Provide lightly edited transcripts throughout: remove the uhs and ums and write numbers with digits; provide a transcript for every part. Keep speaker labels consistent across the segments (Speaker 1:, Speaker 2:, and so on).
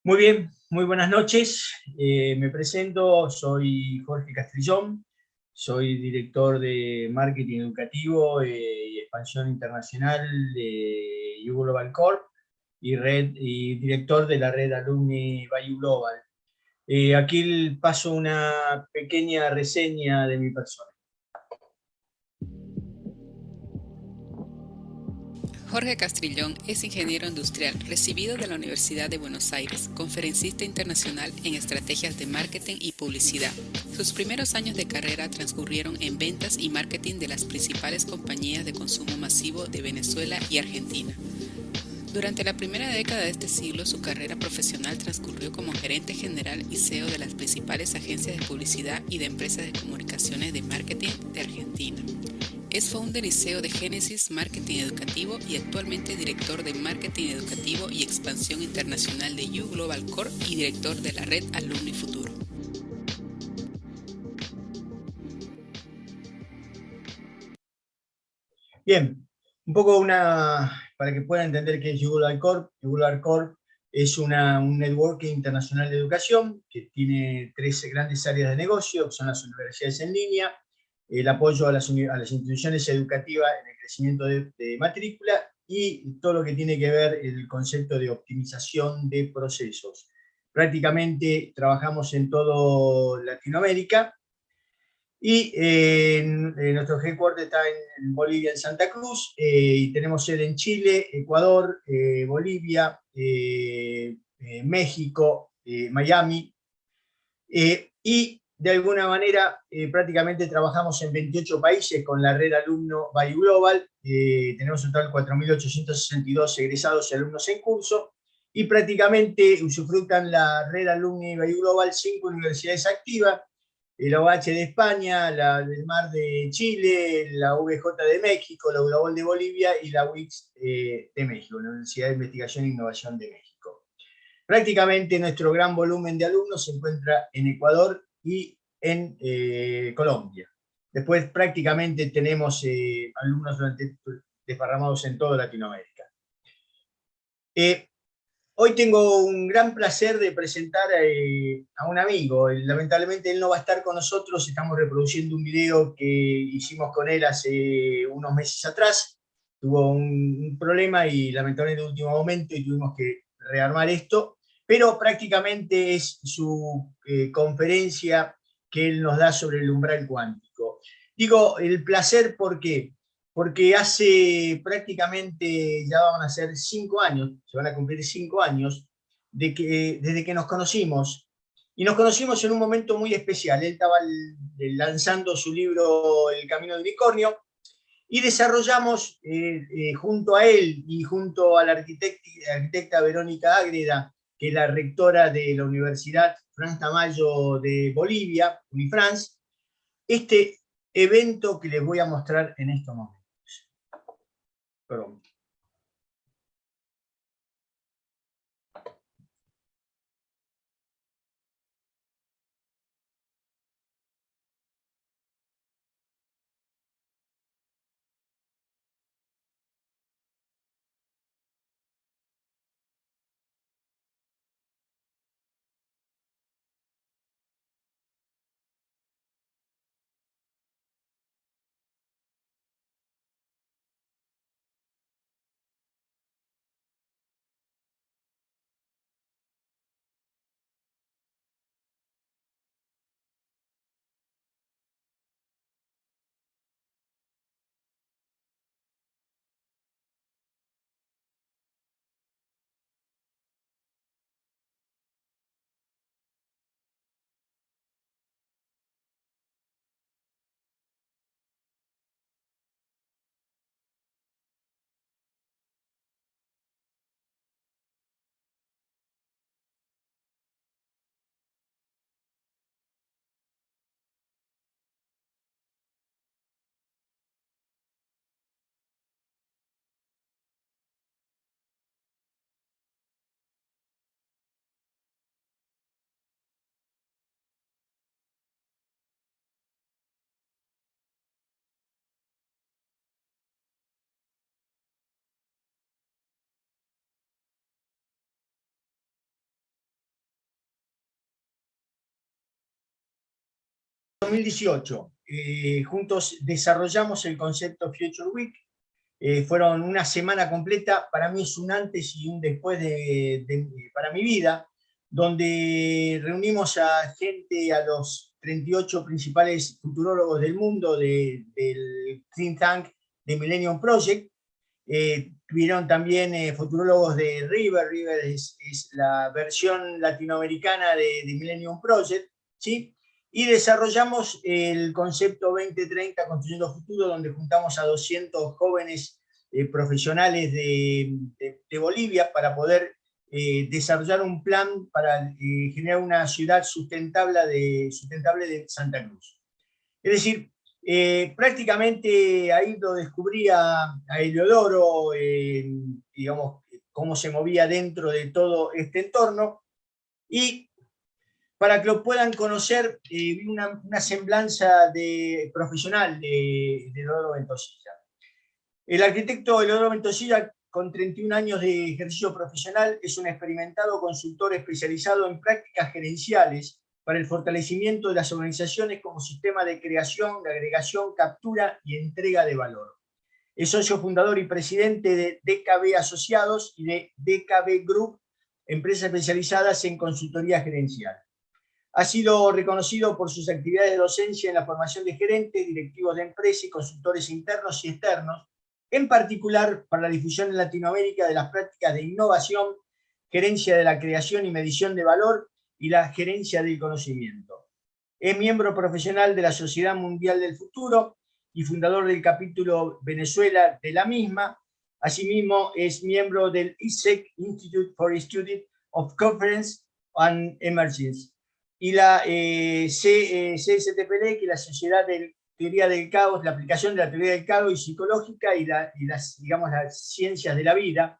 Speaker 1: Muy bien, muy buenas noches. Me presento, soy Jorge Castrillón, soy director de marketing educativo y expansión internacional de U Global Corp y director de la red Alumni Value Global. Aquí paso una pequeña reseña de mi persona.
Speaker 2: Jorge Castrillón es ingeniero industrial, recibido de la Universidad de Buenos Aires, conferencista internacional en estrategias de marketing y publicidad. Sus primeros años de carrera transcurrieron en ventas y marketing de las principales compañías de consumo masivo de Venezuela y Argentina. Durante la primera década de este siglo, su carrera profesional transcurrió como gerente general y CEO de las principales agencias de publicidad y de empresas de comunicaciones de marketing de Argentina. Es founder y CEO de Génesis Marketing Educativo y actualmente director de Marketing Educativo y Expansión Internacional de U Global Corp y director de la red Alumni Futuro.
Speaker 1: Bien, para que puedan entender qué es Jugular Corp. Jugular Corp es un networking internacional de educación que tiene tres grandes áreas de negocio, que son las universidades en línea, el apoyo a las instituciones educativas en el crecimiento de matrícula y todo lo que tiene que ver el concepto de optimización de procesos. Prácticamente trabajamos en todo Latinoamérica y nuestro headquarter está en Bolivia, en Santa Cruz, y tenemos sede en Chile, Ecuador, Bolivia, México, Miami, y de alguna manera prácticamente trabajamos en 28 países con la red Alumno Value Global. Tenemos un total de 4.862 egresados y alumnos en curso, y prácticamente usufructan la red Alumni Value Global 5 universidades activas: la OH de España, la del Mar de Chile, la VJ de México, la UDABOL de Bolivia y la UICS de México, la Universidad de Investigación e Innovación de México. Prácticamente nuestro gran volumen de alumnos se encuentra en Ecuador y en Colombia. Después prácticamente tenemos alumnos desparramados en toda Latinoamérica. Eh, Hoy tengo un gran placer de presentar a un amigo. Lamentablemente él no va a estar con nosotros. Estamos reproduciendo un video que hicimos con él hace unos meses atrás. Tuvo un problema y lamentablemente en el último momento y tuvimos que rearmar esto. Pero prácticamente es su conferencia que él nos da sobre el umbral cuántico. Digo, el placer, ¿por qué? Porque hace prácticamente, ya van a ser 5 años, se van a cumplir 5 años, desde que nos conocimos. Y nos conocimos en un momento muy especial. Él estaba lanzando su libro El Camino del Unicornio, y desarrollamos junto a él y junto a la arquitecta Verónica Ágreda, que es la rectora de la Universidad Frans Tamayo de Bolivia, Unifrance, este evento que les voy a mostrar en estos momentos. Perdón. 2018, juntos desarrollamos el concepto Future Week. Fueron una semana completa, para mí es un antes y un después para mi vida, donde reunimos a gente, a los 38 principales futurólogos del mundo del think tank de Millennium Project. Tuvieron también futurólogos de River. River es la versión latinoamericana de Millennium Project, ¿sí? Y desarrollamos el concepto 2030 Construyendo Futuro, donde juntamos a 200 jóvenes profesionales de Bolivia para poder desarrollar un plan para generar una ciudad sustentable de Santa Cruz. Es decir, prácticamente ahí lo descubrí a Heliodoro, digamos, cómo se movía dentro de todo este entorno, y para que lo puedan conocer, vi una semblanza profesional de Heliodoro Ventosilla. El arquitecto Heliodoro Ventosilla, con 31 años de ejercicio profesional, es un experimentado consultor especializado en prácticas gerenciales para el fortalecimiento de las organizaciones como sistema de creación, de agregación, captura y entrega de valor. Es socio fundador y presidente de DKB Asociados y de DKB Group, empresas especializadas en consultoría gerencial. Ha sido reconocido por sus actividades de docencia en la formación de gerentes, directivos de empresas y consultores internos y externos, en particular para la difusión en Latinoamérica de las prácticas de innovación, gerencia de la creación y medición de valor y la gerencia del conocimiento. Es miembro profesional de la Sociedad Mundial del Futuro y fundador del capítulo Venezuela de la misma. Asimismo, es miembro del ISEC, Institute for Study of Conference and Emergence, y la CSTPD, que es la Sociedad de Teoría del Caos, la aplicación de la teoría del caos y psicológica y las ciencias de la vida.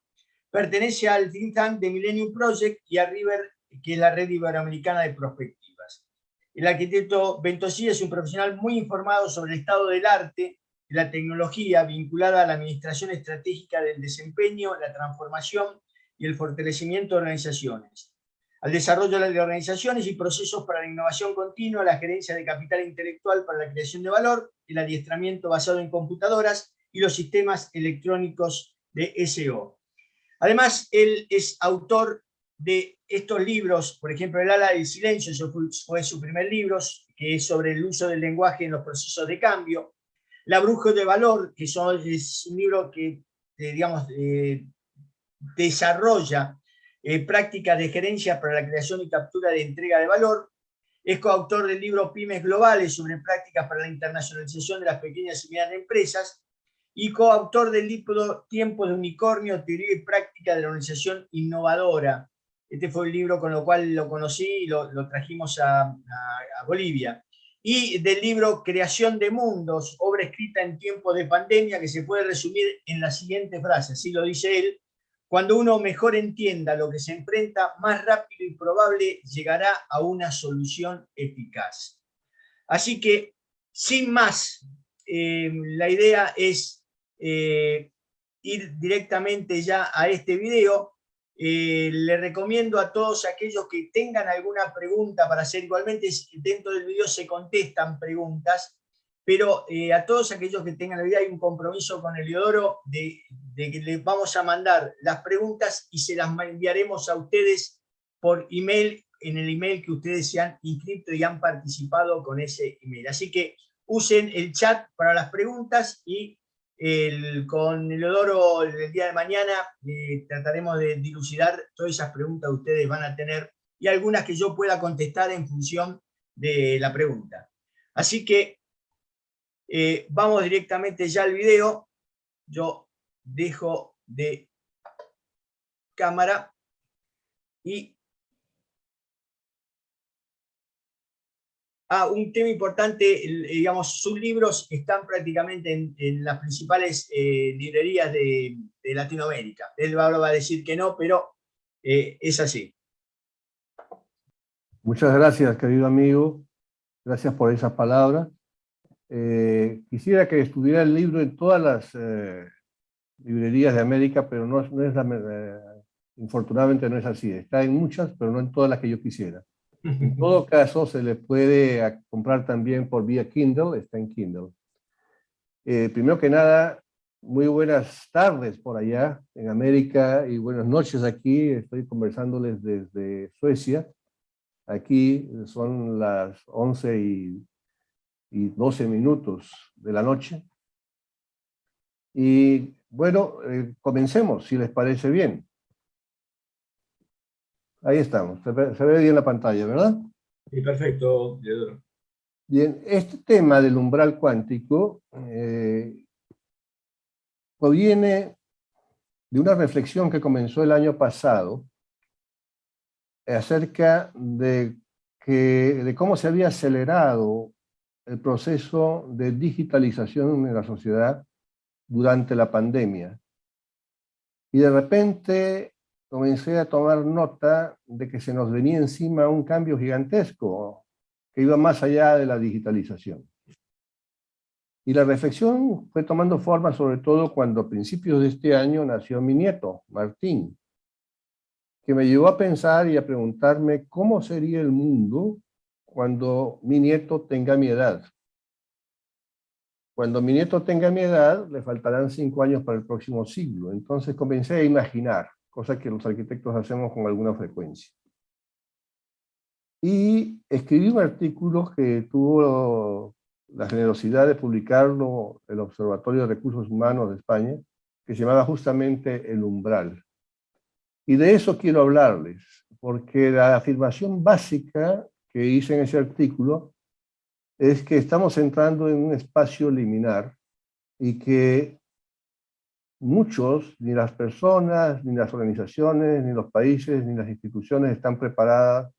Speaker 1: Pertenece al think tank de Millennium Project y a River, que es la red iberoamericana de perspectivas. El arquitecto Ventosilla es un profesional muy informado sobre el estado del arte, de la tecnología vinculada a la administración estratégica del desempeño, la transformación y el fortalecimiento de organizaciones, al desarrollo de organizaciones y procesos para la innovación continua, la gerencia de capital intelectual para la creación de valor, el adiestramiento basado en computadoras y los sistemas electrónicos de SEO. Además, él es autor de estos libros, por ejemplo, El ala del silencio, eso fue su primer libro, que es sobre el uso del lenguaje en los procesos de cambio. La brújula de valor, que es un libro que, digamos, desarrolla prácticas de gerencia para la creación y captura de entrega de valor. Es coautor del libro Pymes Globales sobre prácticas para la internacionalización de las pequeñas y medianas empresas y coautor del libro Tiempos de Unicornio, Teoría y Práctica de la Organización Innovadora. Este fue el libro con lo cual lo conocí y lo trajimos a Bolivia. Y del libro Creación de Mundos, obra escrita en tiempos de pandemia, que se puede resumir en la siguiente frase, así lo dice él: cuando uno mejor entienda lo que se enfrenta, más rápido y probable llegará a una solución eficaz. Así que, sin más, la idea es ir directamente ya a este video. Le recomiendo a todos aquellos que tengan alguna pregunta para hacer, igualmente dentro del video se contestan preguntas, pero a todos aquellos que tengan la idea, hay un compromiso con Heliodoro de que les vamos a mandar las preguntas y se las enviaremos a ustedes por email, en el email que ustedes se han inscrito y han participado con ese email. Así que usen el chat para las preguntas y con Heliodoro el día de mañana trataremos de dilucidar todas esas preguntas que ustedes van a tener y algunas que yo pueda contestar en función de la pregunta. Así que vamos directamente ya al video. Yo dejo de cámara y un tema importante, digamos, sus libros están prácticamente en las principales librerías de Latinoamérica. Él ahora va a decir que no, pero es así.
Speaker 3: Muchas gracias, querido amigo. Gracias por esas palabras. Quisiera que estuviera el libro en todas las librerías de América, pero infortunadamente no es así. Está en muchas, pero no en todas las que yo quisiera. En todo caso, se le puede comprar también por vía Kindle, está en Kindle. Primero que nada, muy buenas tardes por allá en América y buenas noches aquí. Estoy conversándoles desde Suecia. Aquí son las 11 y 12 minutos de la noche. Y bueno, comencemos, si les parece bien. Ahí estamos, se ve bien la pantalla, ¿verdad?
Speaker 1: Sí, perfecto, Leodoro.
Speaker 3: Bien, este tema del umbral cuántico proviene de una reflexión que comenzó el año pasado acerca de cómo se había acelerado el proceso de digitalización en la sociedad durante la pandemia. Y de repente comencé a tomar nota de que se nos venía encima un cambio gigantesco que iba más allá de la digitalización. Y la reflexión fue tomando forma sobre todo cuando a principios de este año nació mi nieto, Martín, que me llevó a pensar y a preguntarme cómo sería el mundo cuando mi nieto tenga mi edad. Cuando mi nieto tenga mi edad, le faltarán 5 años para el próximo siglo. Entonces comencé a imaginar, cosa que los arquitectos hacemos con alguna frecuencia. Y escribí un artículo que tuvo la generosidad de publicarlo el Observatorio de Recursos Humanos de España, que se llamaba justamente El Umbral. Y de eso quiero hablarles, porque la afirmación básica que hice en ese artículo es que estamos entrando en un espacio liminar y que muchos, ni las personas, ni las organizaciones, ni los países, ni las instituciones están preparadas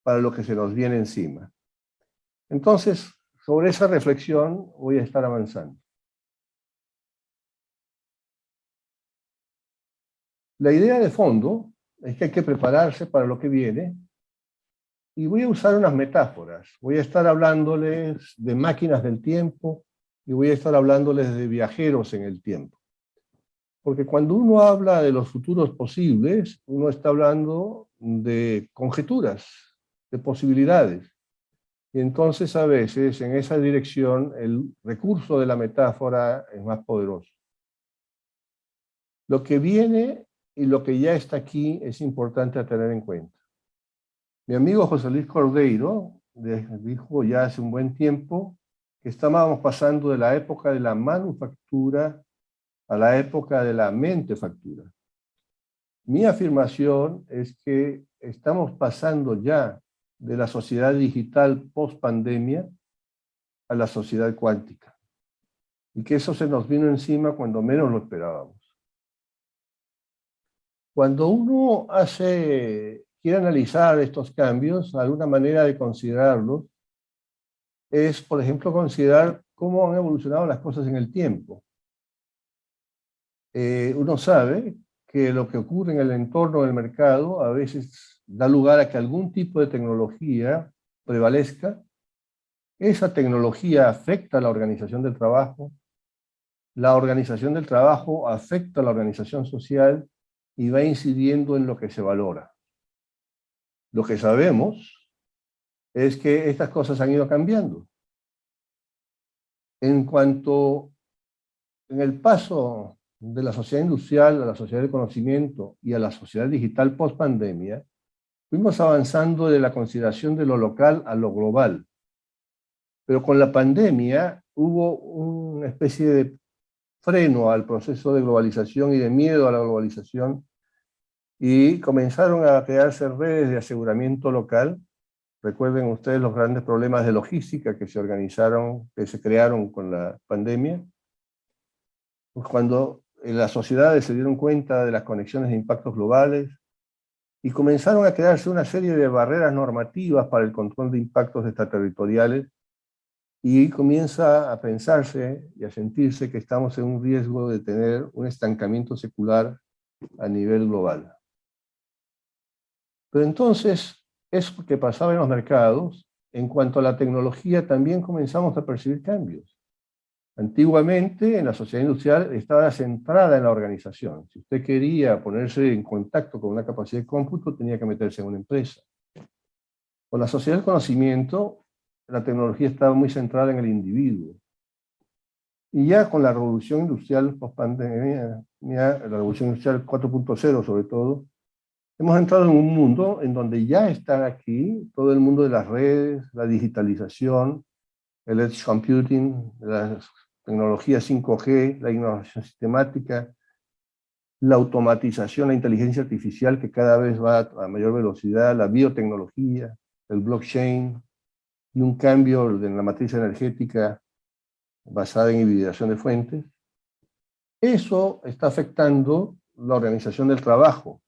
Speaker 3: para lo que se nos viene encima. Entonces, sobre esa reflexión voy a estar avanzando. La idea de fondo es que hay que prepararse para lo que viene y voy a usar unas metáforas. Voy a estar hablándoles de máquinas del tiempo y voy a estar hablándoles de viajeros en el tiempo. Porque cuando uno habla de los futuros posibles, uno está hablando de conjeturas, de posibilidades. Y entonces a veces en esa dirección el recurso de la metáfora es más poderoso. Lo que viene y lo que ya está aquí es importante a tener en cuenta. Mi amigo José Luis Cordeiro dijo ya hace un buen tiempo que estábamos pasando de la época de la manufactura a la época de la mentefactura. Mi afirmación es que estamos pasando ya de la sociedad digital post-pandemia a la sociedad cuántica. Y que eso se nos vino encima cuando menos lo esperábamos. Cuando uno quiere analizar estos cambios, alguna manera de considerarlos es, por ejemplo, considerar cómo han evolucionado las cosas en el tiempo. Uno sabe que lo que ocurre en el entorno del mercado a veces da lugar a que algún tipo de tecnología prevalezca. Esa tecnología afecta a la organización del trabajo. La organización del trabajo afecta a la organización social y va incidiendo en lo que se valora. Lo que sabemos es que estas cosas han ido cambiando. En el paso de la sociedad industrial a la sociedad del conocimiento y a la sociedad digital post-pandemia, fuimos avanzando de la consideración de lo local a lo global. Pero con la pandemia hubo una especie de freno al proceso de globalización y de miedo a la globalización y comenzaron a crearse redes de aseguramiento local. Recuerden ustedes los grandes problemas de logística que se crearon con la pandemia. Pues cuando las sociedades se dieron cuenta de las conexiones de impactos globales y comenzaron a crearse una serie de barreras normativas para el control de impactos extraterritoriales y comienza a pensarse y a sentirse que estamos en un riesgo de tener un estancamiento secular a nivel global. Pero entonces, eso que pasaba en los mercados, en cuanto a la tecnología, también comenzamos a percibir cambios. Antiguamente, en la sociedad industrial, estaba centrada en la organización. Si usted quería ponerse en contacto con una capacidad de cómputo, tenía que meterse en una empresa. Con la sociedad del conocimiento, la tecnología estaba muy centrada en el individuo. Y ya con la revolución industrial post-pandemia, la revolución industrial 4.0 sobre todo, hemos entrado en un mundo en donde ya está aquí todo el mundo de las redes, la digitalización, el edge computing, las tecnologías 5G, la innovación sistemática, la automatización, la inteligencia artificial que cada vez va a mayor velocidad, la biotecnología, el blockchain, y un cambio en la matriz energética basada en hibridación de fuentes. Eso está afectando la organización del trabajo.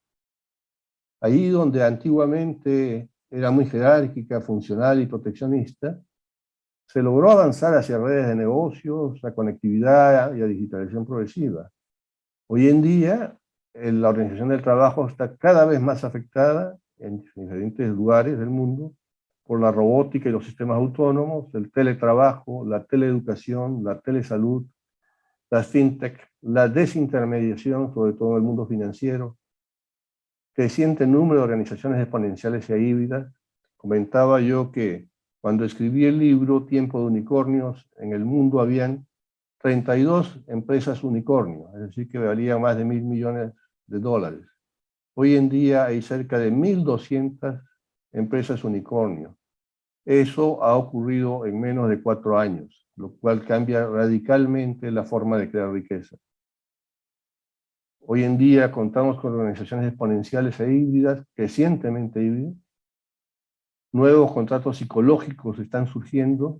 Speaker 3: Ahí donde antiguamente era muy jerárquica, funcional y proteccionista, se logró avanzar hacia redes de negocios, la conectividad y la digitalización progresiva. Hoy en día, la organización del trabajo está cada vez más afectada en diferentes lugares del mundo por la robótica y los sistemas autónomos, el teletrabajo, la teleeducación, la telesalud, la fintech, la desintermediación, sobre todo en el mundo financiero, creciente número de organizaciones exponenciales e híbridas. Comentaba yo que cuando escribí el libro Tiempo de Unicornios, en el mundo habían 32 empresas unicornio, es decir, que valían más de $1.000 millones. Hoy en día hay cerca de 1.200 empresas unicornio. Eso ha ocurrido en menos de 4 años, lo cual cambia radicalmente la forma de crear riqueza. Hoy en día contamos con organizaciones exponenciales e híbridas, crecientemente híbridas. Nuevos contratos psicológicos están surgiendo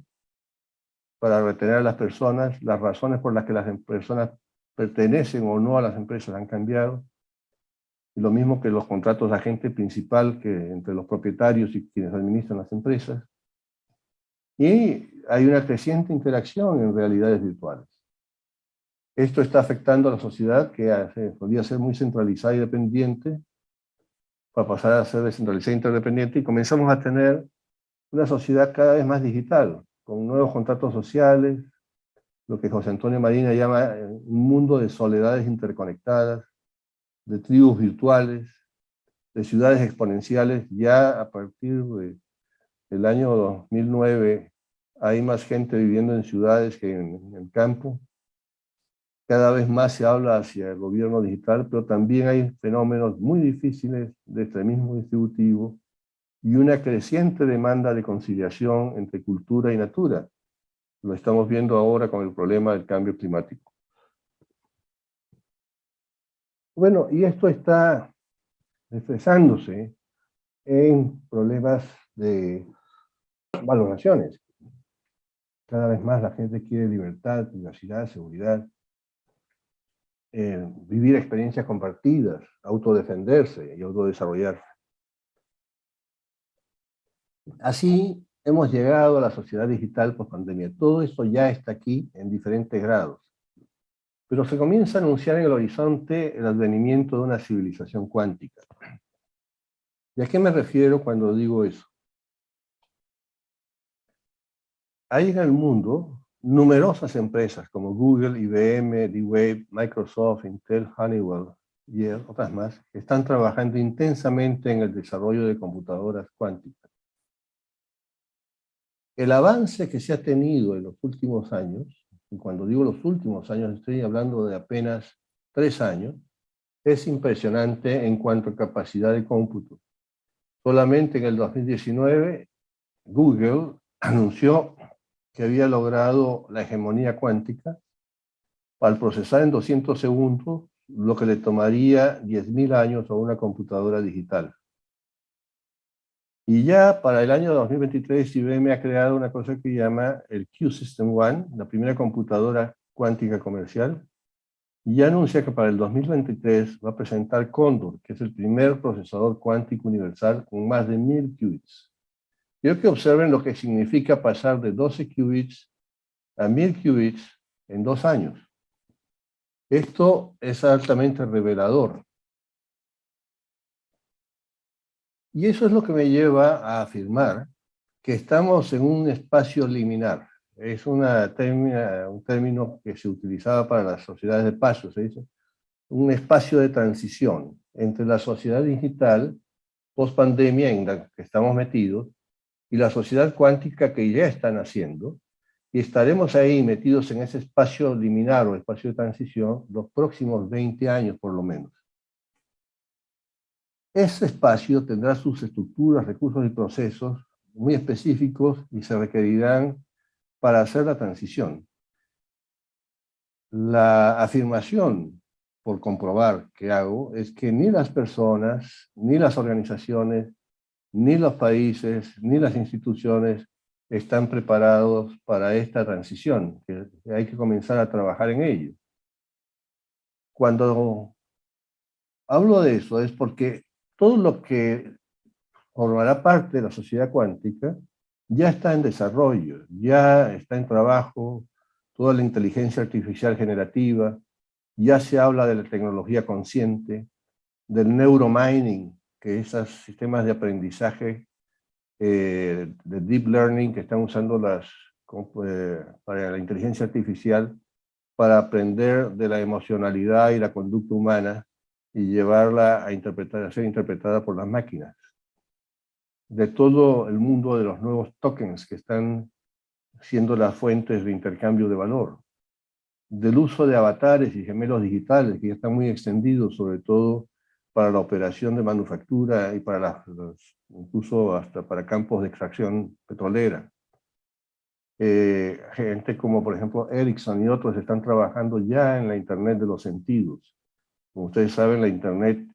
Speaker 3: para retener a las personas. Las razones por las que las personas pertenecen o no a las empresas han cambiado. Y lo mismo que los contratos de agente principal que entre los propietarios y quienes administran las empresas. Y hay una creciente interacción en realidades virtuales. Esto está afectando a la sociedad que solía ser muy centralizada y dependiente, para pasar a ser descentralizada e interdependiente, y comenzamos a tener una sociedad cada vez más digital, con nuevos contratos sociales, lo que José Antonio Marina llama un mundo de soledades interconectadas, de tribus virtuales, de ciudades exponenciales. Ya a partir del año 2009 hay más gente viviendo en ciudades que en el campo. Cada vez más se habla hacia el gobierno digital, pero también hay fenómenos muy difíciles de extremismo distributivo y una creciente demanda de conciliación entre cultura y natura. Lo estamos viendo ahora con el problema del cambio climático. Bueno, y esto está expresándose en problemas de valoraciones. Cada vez más la gente quiere libertad, privacidad, seguridad, vivir experiencias compartidas, autodefenderse y autodesarrollarse. Así hemos llegado a la sociedad digital post-pandemia. Todo esto ya está aquí en diferentes grados. Pero se comienza a anunciar en el horizonte el advenimiento de una civilización cuántica. ¿Y a qué me refiero cuando digo eso? Hay en el mundo numerosas empresas como Google, IBM, D-Wave, Microsoft, Intel, Honeywell y otras más que están trabajando intensamente en el desarrollo de computadoras cuánticas. El avance que se ha tenido en los últimos años, y cuando digo los últimos años estoy hablando de apenas 3 años, es impresionante en cuanto a capacidad de cómputo. Solamente en el 2019 Google anunció que había logrado la hegemonía cuántica al procesar en 200 segundos lo que le tomaría 10.000 años a una computadora digital. Y ya para el año 2023 IBM ha creado una cosa que llama el Q-System One, la primera computadora cuántica comercial, y ya anuncia que para el 2023 va a presentar Cóndor, que es el primer procesador cuántico universal con más de 1.000 qubits. Quiero que observen lo que significa pasar de 12 qubits a 1.000 qubits en 2 años. Esto es altamente revelador. Y eso es lo que me lleva a afirmar que estamos en un espacio liminar. Es un término que se utilizaba para las sociedades de paso, se dice. Un espacio de transición entre la sociedad digital post-pandemia en la que estamos metidos y la sociedad cuántica que ya están haciendo, y estaremos ahí metidos en ese espacio liminar o espacio de transición los próximos 20 años por lo menos. Ese espacio tendrá sus estructuras, recursos y procesos muy específicos y se requerirán para hacer la transición. La afirmación por comprobar que hago es que ni las personas, ni las organizaciones, ni los países, ni las instituciones están preparados para esta transición, que hay que comenzar a trabajar en ello. Cuando hablo de eso es porque todo lo que formará parte de la sociedad cuántica ya está en desarrollo, ya está en trabajo, toda la inteligencia artificial generativa, ya se habla de la tecnología consciente, del neuromining, que esos sistemas de aprendizaje de deep learning que están usando para la inteligencia artificial para aprender de la emocionalidad y la conducta humana y llevarla a ser interpretada por las máquinas. De todo el mundo de los nuevos tokens que están siendo las fuentes de intercambio de valor, del uso de avatares y gemelos digitales que ya están muy extendidos, sobre todo para la operación de manufactura y para incluso hasta para campos de extracción petrolera. Gente como por ejemplo Ericsson y otros están trabajando ya en la Internet de los sentidos. Como ustedes saben, la Internet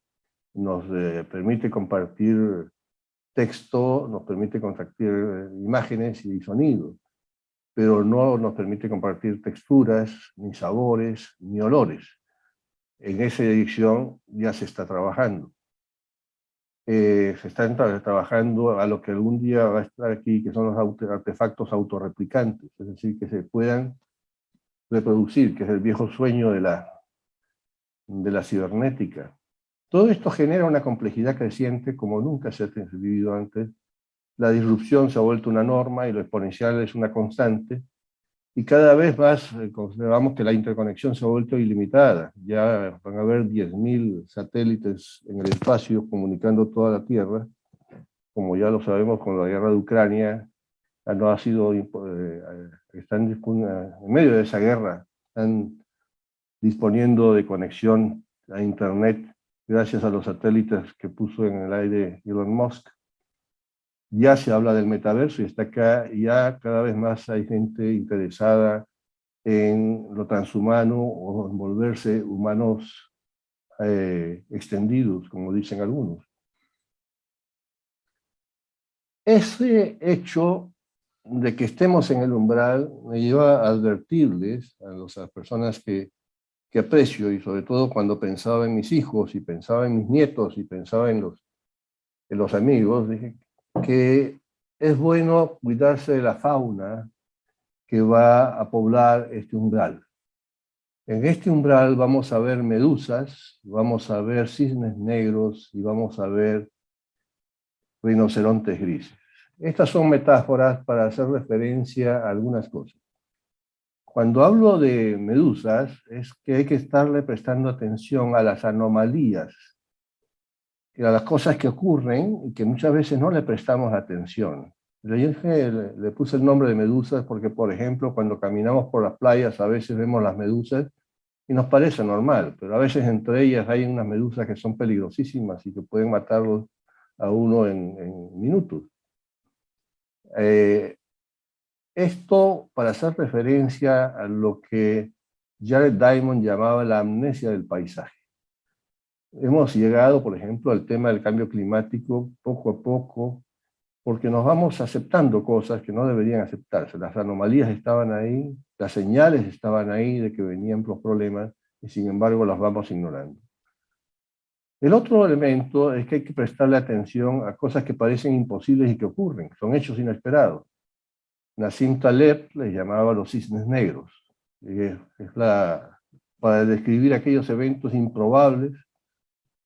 Speaker 3: nos permite compartir texto, nos permite compartir imágenes y sonidos, pero no nos permite compartir texturas, ni sabores, ni olores. En esa dirección ya se está trabajando. Se está trabajando a lo que algún día va a estar aquí, que son los artefactos autorreplicantes, es decir, que se puedan reproducir, que es el viejo sueño de la cibernética. Todo esto genera una complejidad creciente como nunca se ha vivido antes. La disrupción se ha vuelto una norma y lo exponencial es una constante. Y cada vez más consideramos que la interconexión se ha vuelto ilimitada. Ya van a haber 10.000 satélites en el espacio comunicando toda la Tierra. Como ya lo sabemos con la guerra de Ucrania, no ha sido, están en medio de esa guerra, están disponiendo de conexión a Internet gracias a los satélites que puso en el aire Elon Musk. Ya se habla del metaverso y está acá, ya cada vez más hay gente interesada en lo transhumano o en volverse humanos extendidos, como dicen algunos. Ese hecho de que estemos en el umbral me lleva a advertirles a las personas que aprecio, y sobre todo cuando pensaba en mis hijos y pensaba en mis nietos y pensaba en los amigos, dije que es bueno cuidarse de la fauna que va a poblar este umbral. En este umbral vamos a ver medusas, vamos a ver cisnes negros y vamos a ver rinocerontes grises. Estas son metáforas para hacer referencia a algunas cosas. Cuando hablo de medusas, es que hay que estarle prestando atención a las anomalías, a las cosas que ocurren y que muchas veces no le prestamos atención. Le puse el nombre de medusas porque, por ejemplo, cuando caminamos por las playas a veces vemos las medusas y nos parece normal, pero a veces entre ellas hay unas medusas que son peligrosísimas y que pueden matarlos a uno en minutos. Esto para hacer referencia a lo que Jared Diamond llamaba la amnesia del paisaje. Hemos llegado, por ejemplo, al tema del cambio climático poco a poco, porque nos vamos aceptando cosas que no deberían aceptarse. Las anomalías estaban ahí, las señales estaban ahí de que venían los problemas, y sin embargo las vamos ignorando. El otro elemento es que hay que prestarle atención a cosas que parecen imposibles y que ocurren, son hechos inesperados. Nassim Taleb les llamaba los cisnes negros. Para describir aquellos eventos improbables,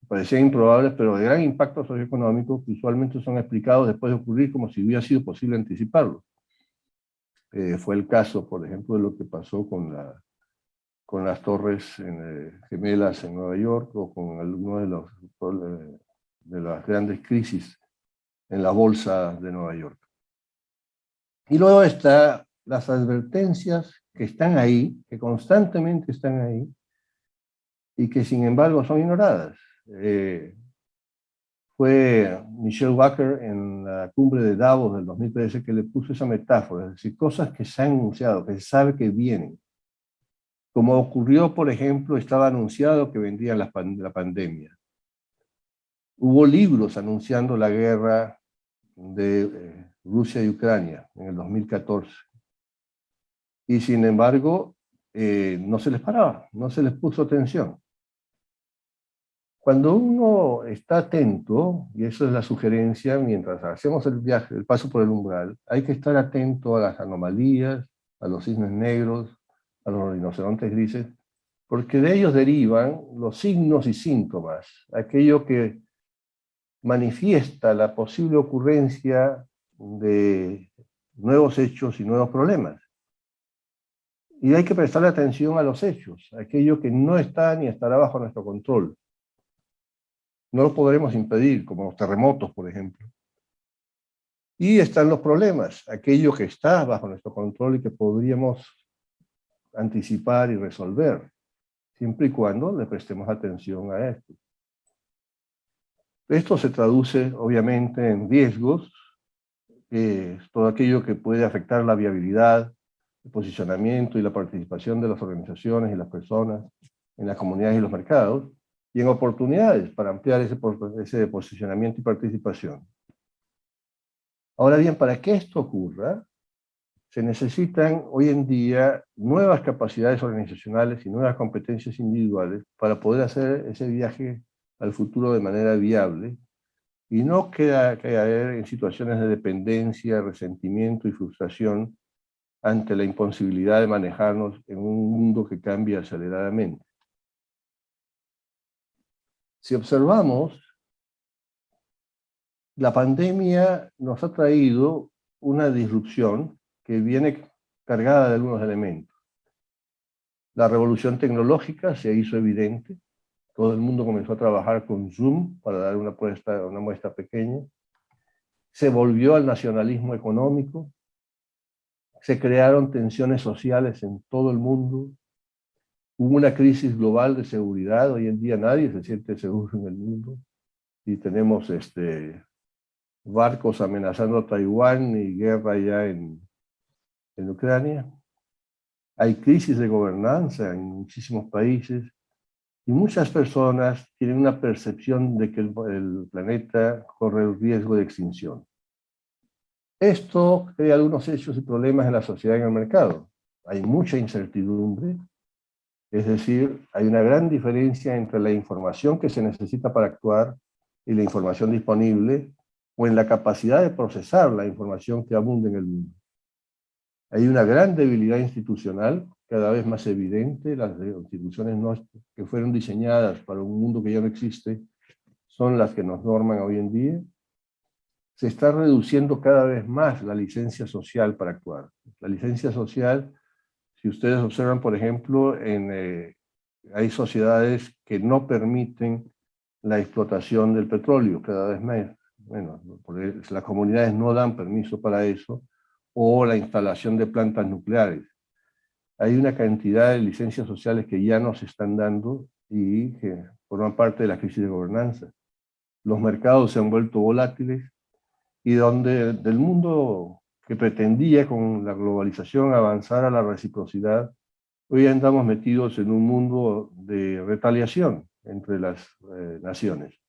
Speaker 3: parecían improbables, pero de gran impacto socioeconómico, que usualmente son explicados después de ocurrir como si hubiera sido posible anticiparlo. Fue el caso, por ejemplo, de lo que pasó con las torres gemelas en Nueva York o con algunos de las grandes crisis en la bolsa de Nueva York. Y luego está las advertencias que están ahí, que constantemente están ahí, y que sin embargo son ignoradas. Fue Michelle Wacker en la cumbre de Davos del 2013 que le puso esa metáfora, es decir, cosas que se han anunciado, que se sabe que vienen. Como ocurrió, por ejemplo, estaba anunciado que vendría la pandemia. Hubo libros anunciando la guerra de Rusia y Ucrania en el 2014. Y sin embargo, no se les paraba, no se les puso atención. Cuando uno está atento, y eso es la sugerencia, mientras hacemos el viaje, el paso por el umbral, hay que estar atento a las anomalías, a los cisnes negros, a los rinocerontes grises, porque de ellos derivan los signos y síntomas, aquello que manifiesta la posible ocurrencia de nuevos hechos y nuevos problemas. Y hay que prestarle atención a los hechos, aquello que no está ni estará bajo nuestro control. No lo podremos impedir, como los terremotos, por ejemplo. Y están los problemas, aquello que está bajo nuestro control y que podríamos anticipar y resolver, siempre y cuando le prestemos atención a esto. Esto se traduce, obviamente, en riesgos, todo aquello que puede afectar la viabilidad, el posicionamiento y la participación de las organizaciones y las personas en las comunidades y los mercados, y en oportunidades para ampliar ese posicionamiento y participación. Ahora bien, para que esto ocurra, se necesitan hoy en día nuevas capacidades organizacionales y nuevas competencias individuales para poder hacer ese viaje al futuro de manera viable y no caer en situaciones de dependencia, resentimiento y frustración ante la imposibilidad de manejarnos en un mundo que cambia aceleradamente. Si observamos, la pandemia nos ha traído una disrupción que viene cargada de algunos elementos. La revolución tecnológica se hizo evidente. Todo el mundo comenzó a trabajar con Zoom para dar una muestra pequeña. Se volvió al nacionalismo económico. Se crearon tensiones sociales en todo el mundo. Hubo una crisis global de seguridad. Hoy en día nadie se siente seguro en el mundo. Y tenemos barcos amenazando a Taiwán y guerra ya en Ucrania. Hay crisis de gobernanza en muchísimos países y muchas personas tienen una percepción de que el planeta corre el riesgo de extinción. Esto crea algunos hechos y problemas en la sociedad y en el mercado. Hay mucha incertidumbre, es decir, hay una gran diferencia entre la información que se necesita para actuar y la información disponible, o en la capacidad de procesar la información que abunda en el mundo. Hay una gran debilidad institucional, cada vez más evidente. Las instituciones que fueron diseñadas para un mundo que ya no existe son las que nos norman hoy en día. Se está reduciendo cada vez más la licencia social para actuar. La licencia social, si ustedes observan, por ejemplo, hay sociedades que no permiten la explotación del petróleo cada vez más. Bueno, porque las comunidades no dan permiso para eso, o la instalación de plantas nucleares. Hay una cantidad de licencias sociales que ya no se están dando y que forman parte de la crisis de gobernanza. Los mercados se han vuelto volátiles y donde del mundo que pretendía con la globalización avanzar a la reciprocidad, hoy andamos metidos en un mundo de retaliación entre las naciones.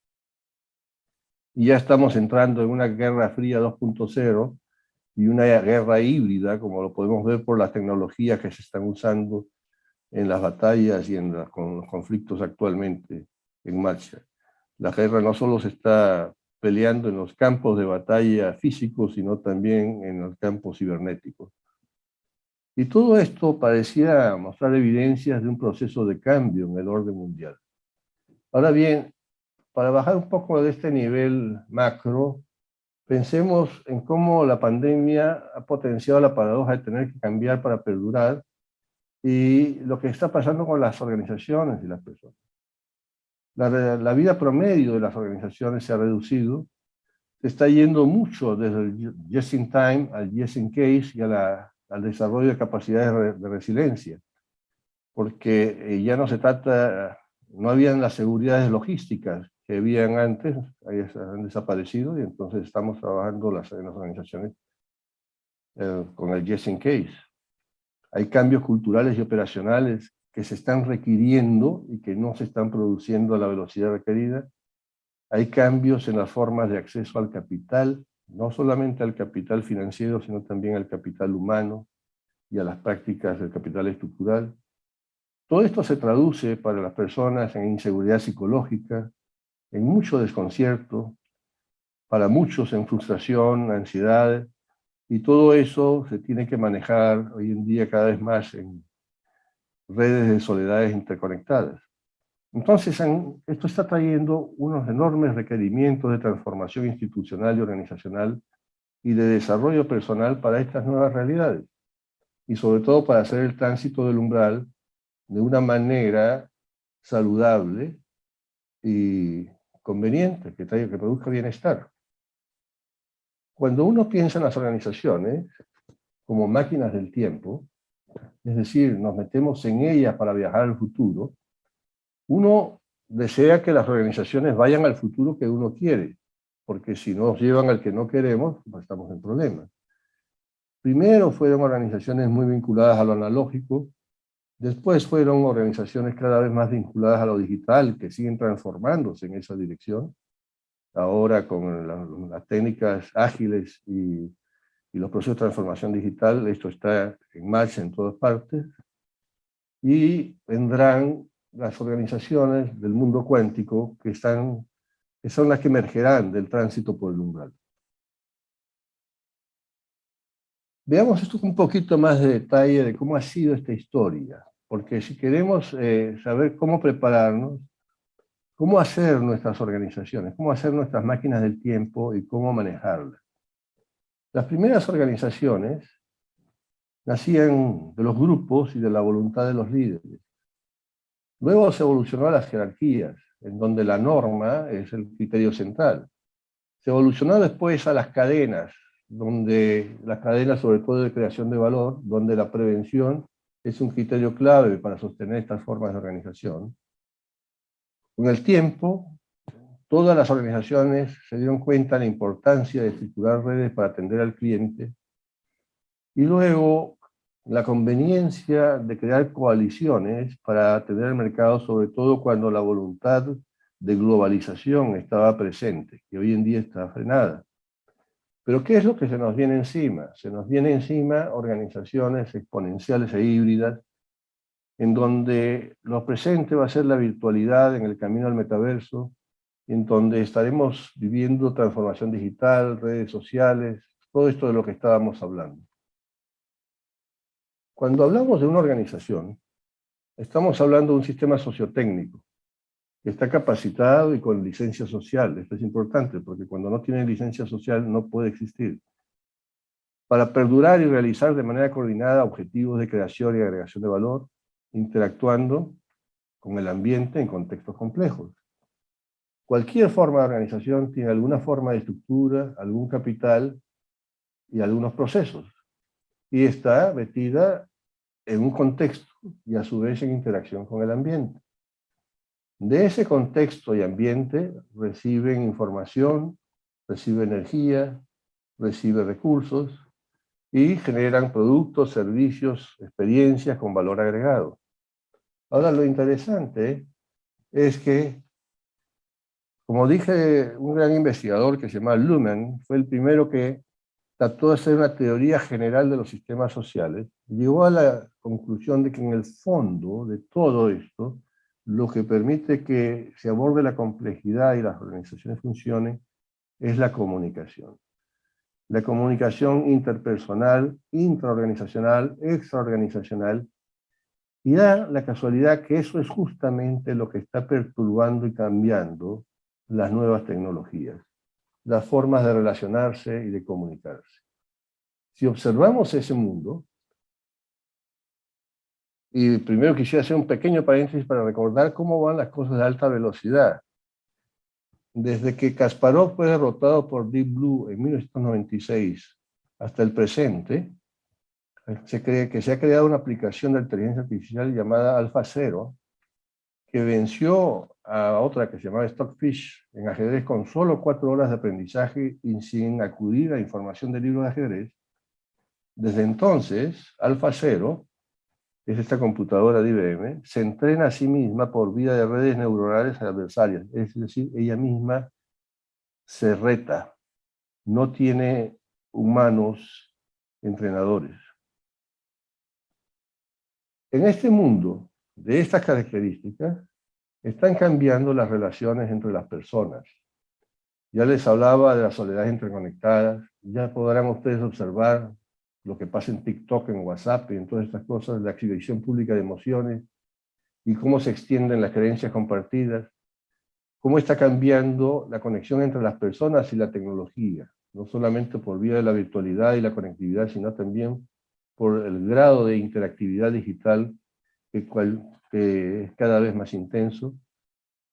Speaker 3: Y ya estamos entrando en una guerra fría 2.0 y una guerra híbrida, como lo podemos ver por las tecnologías que se están usando en las batallas y en los conflictos actualmente en marcha. La guerra no solo se está peleando en los campos de batalla físicos, sino también en los campos cibernéticos. Y todo esto parecía mostrar evidencias de un proceso de cambio en el orden mundial. Ahora bien, para bajar un poco de este nivel macro, pensemos en cómo la pandemia ha potenciado la paradoja de tener que cambiar para perdurar y lo que está pasando con las organizaciones y las personas. La vida promedio de las organizaciones se ha reducido se está yendo mucho desde el just in time al just in case y al desarrollo de capacidades de resiliencia, porque ya no se trata, no habían las seguridades logísticas que habían antes, han desaparecido, y entonces estamos trabajando en las organizaciones con el just in case. Hay cambios culturales y operacionales que se están requiriendo y que no se están produciendo a la velocidad requerida. Hay cambios en las formas de acceso al capital, no solamente al capital financiero, sino también al capital humano y a las prácticas del capital estructural. Todo esto se traduce para las personas en inseguridad psicológica, en mucho desconcierto, para muchos en frustración, ansiedad, y todo eso se tiene que manejar hoy en día cada vez más en redes de soledades interconectadas. Entonces, esto está trayendo unos enormes requerimientos de transformación institucional y organizacional y de desarrollo personal para estas nuevas realidades, y sobre todo para hacer el tránsito del umbral de una manera saludable y conveniente, que produzca bienestar. Cuando uno piensa en las organizaciones como máquinas del tiempo, es decir, nos metemos en ellas para viajar al futuro, uno desea que las organizaciones vayan al futuro que uno quiere, porque si nos llevan al que no queremos, pues estamos en problemas. Primero fueron organizaciones muy vinculadas a lo analógico, después fueron organizaciones cada vez más vinculadas a lo digital, que siguen transformándose en esa dirección. Ahora con las técnicas ágiles y los procesos de transformación digital, esto está en marcha en todas partes. Y vendrán las organizaciones del mundo cuántico que son las que emergerán del tránsito por el umbral. Veamos esto con un poquito más de detalle de cómo ha sido esta historia, porque si queremos saber cómo prepararnos, cómo hacer nuestras organizaciones, cómo hacer nuestras máquinas del tiempo y cómo manejarlas. Las primeras organizaciones nacían de los grupos y de la voluntad de los líderes. Luego se evolucionó a las jerarquías, en donde la norma es el criterio central. Se evolucionó después a las cadenas, donde las cadenas sobre todo de creación de valor, donde la prevención es un criterio clave para sostener estas formas de organización. Con el tiempo, todas las organizaciones se dieron cuenta de la importancia de estructurar redes para atender al cliente, y luego la conveniencia de crear coaliciones para atender al mercado, sobre todo cuando la voluntad de globalización estaba presente, que hoy en día está frenada. Pero ¿qué es lo que se nos viene encima? Se nos viene encima organizaciones exponenciales e híbridas, en donde lo presente va a ser la virtualidad en el camino al metaverso, en donde estaremos viviendo transformación digital, redes sociales, todo esto de lo que estábamos hablando. Cuando hablamos de una organización, estamos hablando de un sistema sociotécnico que está capacitado y con licencia social. Esto es importante porque cuando no tiene licencia social no puede existir. Para perdurar y realizar de manera coordinada objetivos de creación y agregación de valor, interactuando con el ambiente en contextos complejos. Cualquier forma de organización tiene alguna forma de estructura, algún capital y algunos procesos. Y está metida en un contexto y a su vez en interacción con el ambiente. De ese contexto y ambiente reciben información, recibe energía, recibe recursos y generan productos, servicios, experiencias con valor agregado. Ahora lo interesante es que, como dije, un gran investigador que se llama Luhmann fue el primero que trató de hacer una teoría general de los sistemas sociales, llegó a la conclusión de que en el fondo de todo esto, lo que permite que se aborde la complejidad y las organizaciones funcionen es la comunicación. La comunicación interpersonal, intraorganizacional, extraorganizacional, y da la casualidad que eso es justamente lo que está perturbando y cambiando las nuevas tecnologías, las formas de relacionarse y de comunicarse. Si observamos ese mundo, y primero quisiera hacer un pequeño paréntesis para recordar cómo van las cosas de alta velocidad. Desde que Kasparov fue derrotado por Deep Blue en 1996 hasta el presente, se cree que se ha creado una aplicación de inteligencia artificial llamada AlphaZero, que venció a otra que se llamaba Stockfish en ajedrez con solo 4 horas de aprendizaje y sin acudir a información del libro de ajedrez. Desde entonces, AlphaZero, que es esta computadora de IBM, se entrena a sí misma por vía de redes neuronales adversarias, es decir, ella misma se reta, no tiene humanos entrenadores. En este mundo de estas características están cambiando las relaciones entre las personas. Ya les hablaba de las soledades interconectadas, ya podrán ustedes observar lo que pasa en TikTok, en WhatsApp y en todas estas cosas, la exhibición pública de emociones y cómo se extienden las creencias compartidas, cómo está cambiando la conexión entre las personas y la tecnología, no solamente por vía de la virtualidad y la conectividad, sino también por el grado de interactividad digital que es cada vez más intenso,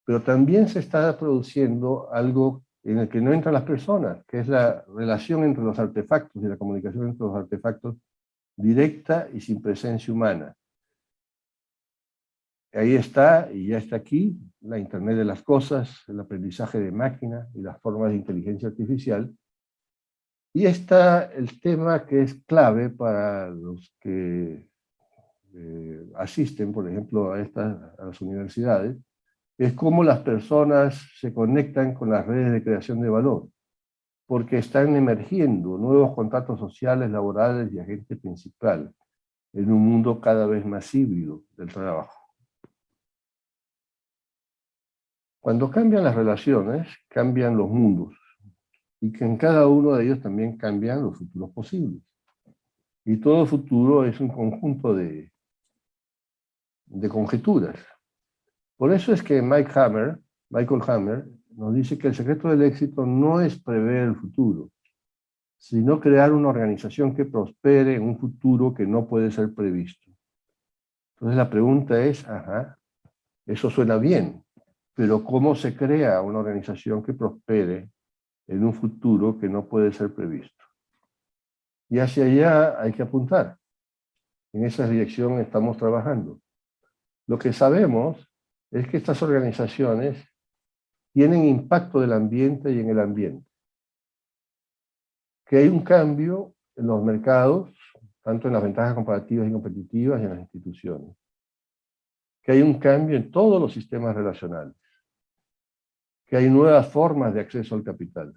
Speaker 3: pero también se está produciendo algo en el que no entran las personas, que es la relación entre los artefactos y la comunicación entre los artefactos directa y sin presencia humana. Ahí está, y ya está aquí, la Internet de las cosas, el aprendizaje de máquina y las formas de inteligencia artificial. Y está el tema que es clave para los que asisten, por ejemplo, a las universidades, es cómo las personas se conectan con las redes de creación de valor, porque están emergiendo nuevos contratos sociales, laborales y agente principal en un mundo cada vez más híbrido del trabajo. Cuando cambian las relaciones, cambian los mundos, y que en cada uno de ellos también cambian los futuros posibles. Y todo futuro es un conjunto de conjeturas. Por eso es que Michael Hammer, nos dice que el secreto del éxito no es prever el futuro, sino crear una organización que prospere en un futuro que no puede ser previsto. Entonces la pregunta es, eso suena bien, pero ¿cómo se crea una organización que prospere en un futuro que no puede ser previsto? Y hacia allá hay que apuntar. En esa dirección estamos trabajando. Lo que sabemos es que estas organizaciones tienen impacto del ambiente y en el ambiente. Que hay un cambio en los mercados, tanto en las ventajas comparativas y competitivas y en las instituciones. Que hay un cambio en todos los sistemas relacionales. Que hay nuevas formas de acceso al capital.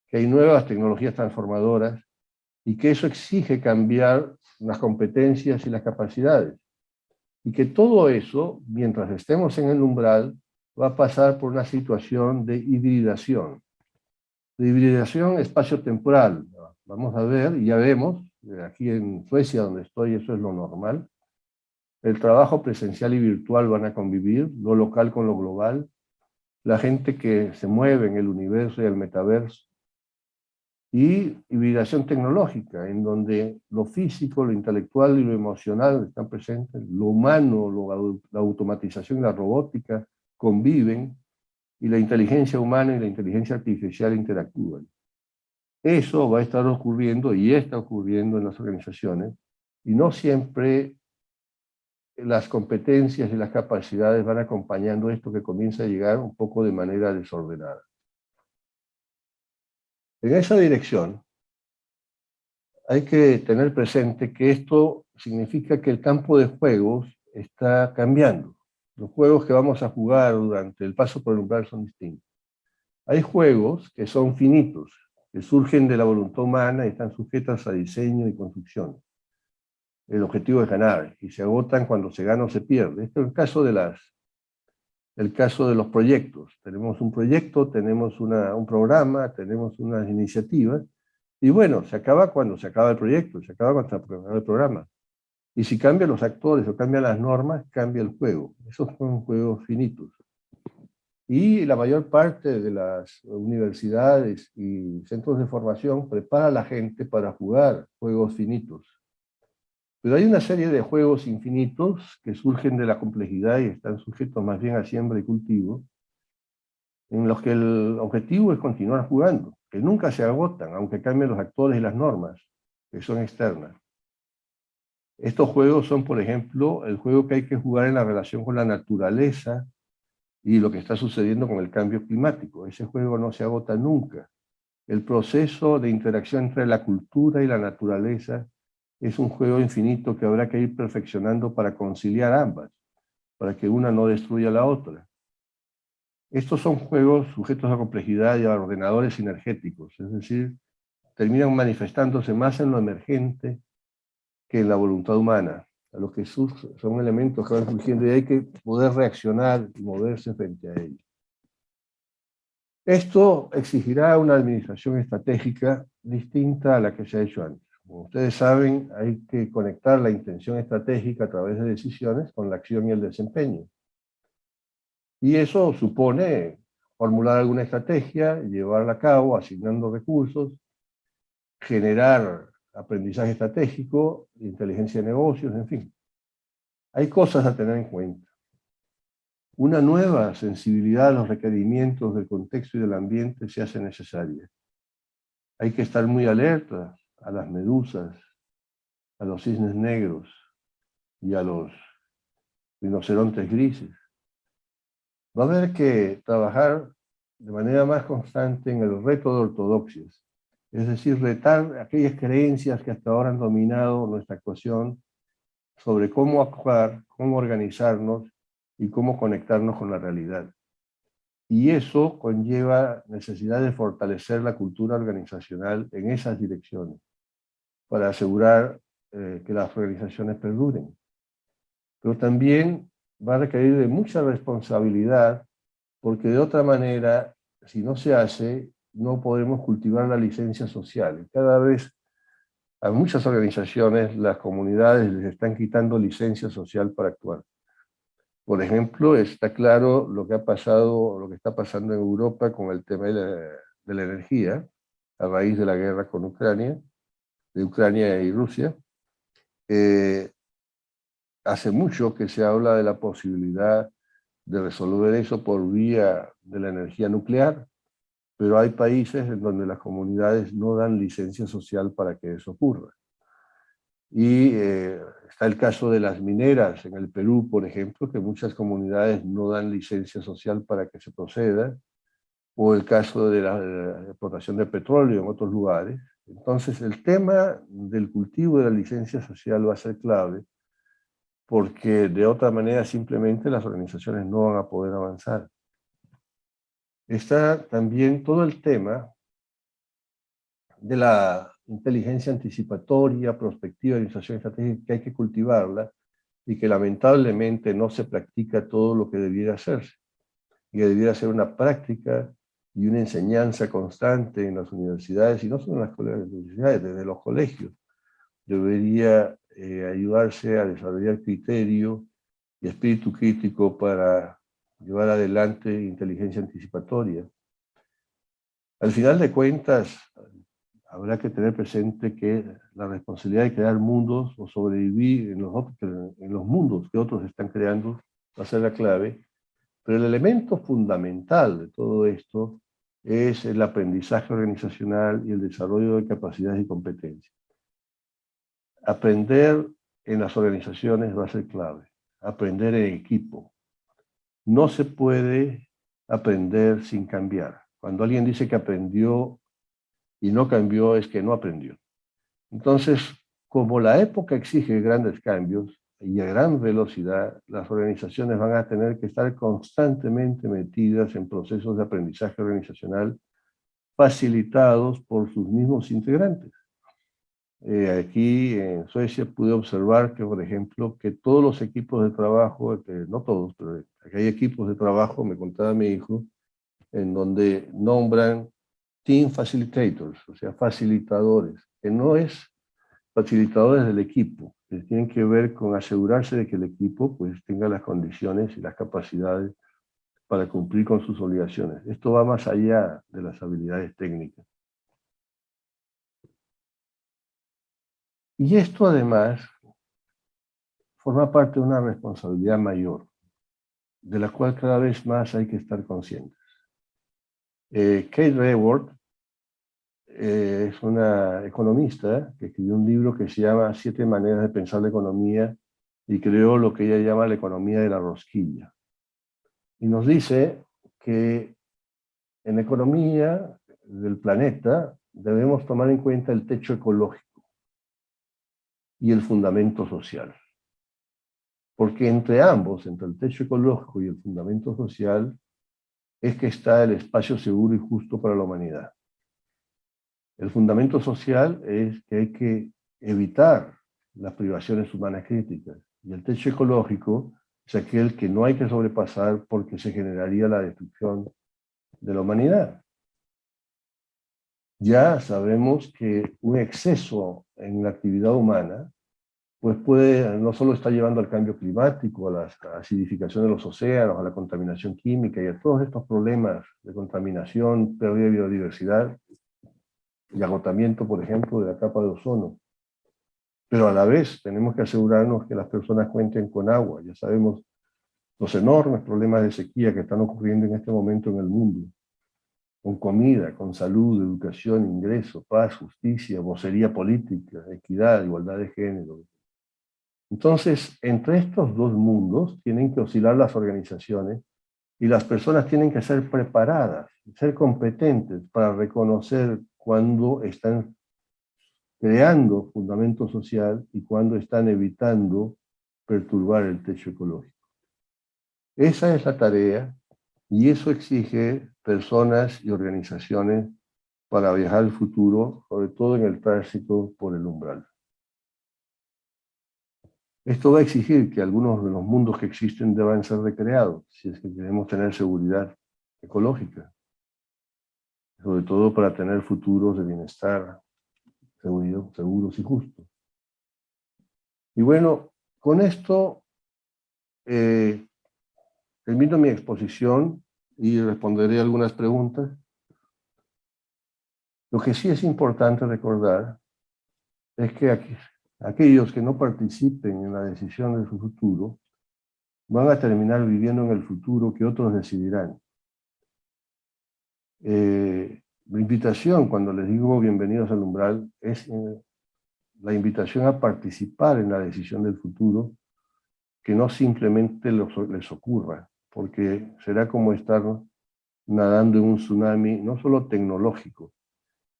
Speaker 3: Que hay nuevas tecnologías transformadoras y que eso exige cambiar las competencias y las capacidades. Y que todo eso, mientras estemos en el umbral, va a pasar por una situación de hibridación. De hibridación espacio-temporal. Vamos a ver, y ya vemos, aquí en Suecia, donde estoy, eso es lo normal. El trabajo presencial y virtual van a convivir, lo local con lo global. La gente que se mueve en el universo y el metaverso. Y hibridación tecnológica, en donde lo físico, lo intelectual y lo emocional están presentes, lo humano, la automatización y la robótica conviven, y la inteligencia humana y la inteligencia artificial interactúan. Eso va a estar ocurriendo y está ocurriendo en las organizaciones, y no siempre las competencias y las capacidades van acompañando esto que comienza a llegar un poco de manera desordenada. En esa dirección, hay que tener presente que esto significa que el campo de juegos está cambiando. Los juegos que vamos a jugar durante el paso por el umbral son distintos. Hay juegos que son finitos, que surgen de la voluntad humana y están sujetos a diseño y construcción. El objetivo es ganar, y se agotan cuando se gana o se pierde. Este es el caso de los proyectos. Tenemos un proyecto, tenemos un programa, tenemos unas iniciativas, y bueno, se acaba cuando se acaba el proyecto, se acaba cuando se acaba el programa. Y si cambian los actores o cambian las normas, cambia el juego. Esos son juegos finitos. Y la mayor parte de las universidades y centros de formación prepara a la gente para jugar juegos finitos. Pero hay una serie de juegos infinitos que surgen de la complejidad y están sujetos más bien a siembra y cultivo, en los que el objetivo es continuar jugando, que nunca se agotan, aunque cambien los actores y las normas, que son externas. Estos juegos son, por ejemplo, el juego que hay que jugar en la relación con la naturaleza y lo que está sucediendo con el cambio climático. Ese juego no se agota nunca. El proceso de interacción entre la cultura y la naturaleza es un juego infinito que habrá que ir perfeccionando para conciliar ambas, para que una no destruya a la otra. Estos son juegos sujetos a complejidad y a ordenadores sinergéticos, es decir, terminan manifestándose más en lo emergente que en la voluntad humana, a los que son elementos que van surgiendo y hay que poder reaccionar y moverse frente a ellos. Esto exigirá una administración estratégica distinta a la que se ha hecho antes. Como ustedes saben, hay que conectar la intención estratégica a través de decisiones con la acción y el desempeño. Y eso supone formular alguna estrategia, llevarla a cabo, asignando recursos, generar aprendizaje estratégico, inteligencia de negocios, en fin. Hay cosas a tener en cuenta. Una nueva sensibilidad a los requerimientos del contexto y del ambiente se hace necesaria. Hay que estar muy alerta a las medusas, a los cisnes negros y a los rinocerontes grises. Va a haber que trabajar de manera más constante en el reto de ortodoxias, es decir, retar aquellas creencias que hasta ahora han dominado nuestra actuación sobre cómo actuar, cómo organizarnos y cómo conectarnos con la realidad. Y eso conlleva necesidad de fortalecer la cultura organizacional en esas direcciones, para asegurar que las organizaciones perduren. Pero también va a requerir de mucha responsabilidad, porque de otra manera, si no se hace, no podemos cultivar la licencia social. Cada vez a muchas organizaciones, las comunidades les están quitando licencia social para actuar. Por ejemplo, está claro lo que ha pasado, lo que está pasando en Europa con el tema de la energía, a raíz de la guerra con Ucrania, de Ucrania y Rusia. Hace mucho que se habla de la posibilidad de resolver eso por vía de la energía nuclear, pero hay países en donde las comunidades no dan licencia social para que eso ocurra. Y está el caso de las mineras en el Perú, por ejemplo, que muchas comunidades no dan licencia social para que se proceda, o el caso de la explotación de petróleo en otros lugares. Entonces, el tema del cultivo de la licencia social va a ser clave, porque de otra manera simplemente las organizaciones no van a poder avanzar. Está también todo el tema de la inteligencia anticipatoria, prospectiva, organización estratégica, que hay que cultivarla y que lamentablemente no se practica todo lo que debiera hacerse. Y que debiera ser una práctica y una enseñanza constante en las universidades, y no solo en las universidades, desde los colegios. Debería ayudarse a desarrollar criterio y espíritu crítico para llevar adelante inteligencia anticipatoria. Al final de cuentas, habrá que tener presente que la responsabilidad de crear mundos o sobrevivir en los mundos que otros están creando va a ser la clave, pero el elemento fundamental de todo esto es el aprendizaje organizacional y el desarrollo de capacidades y competencias. Aprender en las organizaciones va a ser clave, aprender en equipo. No se puede aprender sin cambiar. Cuando alguien dice que aprendió y no cambió, es que no aprendió. Entonces, como la época exige grandes cambios y a gran velocidad, las organizaciones van a tener que estar constantemente metidas en procesos de aprendizaje organizacional facilitados por sus mismos integrantes. Aquí en Suecia pude observar que, por ejemplo, que todos los equipos de trabajo, no todos, pero aquí hay equipos de trabajo, me contaba mi hijo, en donde nombran team facilitators, o sea, facilitadores, que no es facilitadores del equipo, que tienen que ver con asegurarse de que el equipo pues, tenga las condiciones y las capacidades para cumplir con sus obligaciones. Esto va más allá de las habilidades técnicas. Y esto además forma parte de una responsabilidad mayor, de la cual cada vez más hay que estar conscientes. Kate Raworth es una economista que escribió un libro que se llama 7 maneras de pensar la economía y creó lo que ella llama la economía de la rosquilla. Y nos dice que en la economía del planeta debemos tomar en cuenta el techo ecológico y el fundamento social. Porque entre ambos, entre el techo ecológico y el fundamento social, es que está el espacio seguro y justo para la humanidad. El fundamento social es que hay que evitar las privaciones humanas críticas. Y el techo ecológico es aquel que no hay que sobrepasar porque se generaría la destrucción de la humanidad. Ya sabemos que un exceso en la actividad humana pues no solo está llevando al cambio climático, a la acidificación de los océanos, a la contaminación química y a todos estos problemas de contaminación, pérdida de biodiversidad y agotamiento, por ejemplo, de la capa de ozono. Pero a la vez tenemos que asegurarnos que las personas cuenten con agua. Ya sabemos los enormes problemas de sequía que están ocurriendo en este momento en el mundo, con comida, con salud, educación, ingreso, paz, justicia, vocería política, equidad, igualdad de género. Entonces, entre estos dos mundos tienen que oscilar las organizaciones y las personas tienen que ser preparadas, ser competentes para reconocer cuando están creando fundamento social y cuando están evitando perturbar el techo ecológico. Esa es la tarea y eso exige personas y organizaciones para viajar al futuro, sobre todo en el tránsito por el umbral. Esto va a exigir que algunos de los mundos que existen deban ser recreados, si es que queremos tener seguridad ecológica, sobre todo para tener futuros de bienestar seguros y justos. Y bueno, con esto termino mi exposición y responderé algunas preguntas. Lo que sí es importante recordar es que aquellos que no participen en la decisión de su futuro van a terminar viviendo en el futuro que otros decidirán. La invitación, cuando les digo bienvenidos al umbral, es la invitación a participar en la decisión del futuro, que no simplemente les ocurra, porque será como estar nadando en un tsunami, no solo tecnológico,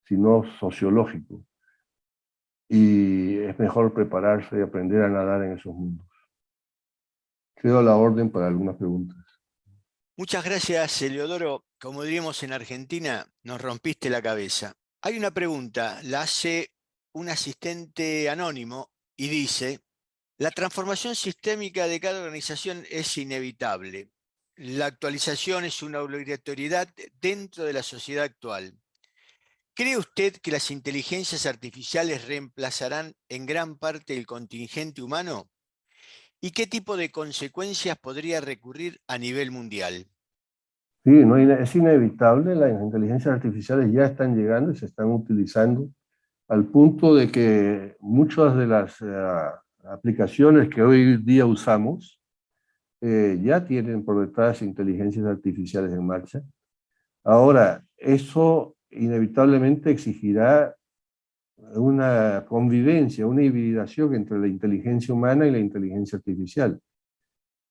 Speaker 3: sino sociológico. Y es mejor prepararse y aprender a nadar en esos mundos. Quedo a la orden para algunas preguntas.
Speaker 4: Muchas gracias, Eleodoro. Como diríamos en Argentina, nos rompiste la cabeza. Hay una pregunta, la hace un asistente anónimo y dice: la transformación sistémica de cada organización es inevitable. La actualización es una obligatoriedad dentro de la sociedad actual. ¿Cree usted que las inteligencias artificiales reemplazarán en gran parte el contingente humano? ¿Y qué tipo de consecuencias podría recurrir a nivel mundial?
Speaker 3: Sí, no, es inevitable, las inteligencias artificiales ya están llegando y se están utilizando al punto de que muchas de las aplicaciones que hoy día usamos ya tienen por detrás inteligencias artificiales en marcha. Ahora, eso inevitablemente exigirá una convivencia, una hibridación entre la inteligencia humana y la inteligencia artificial.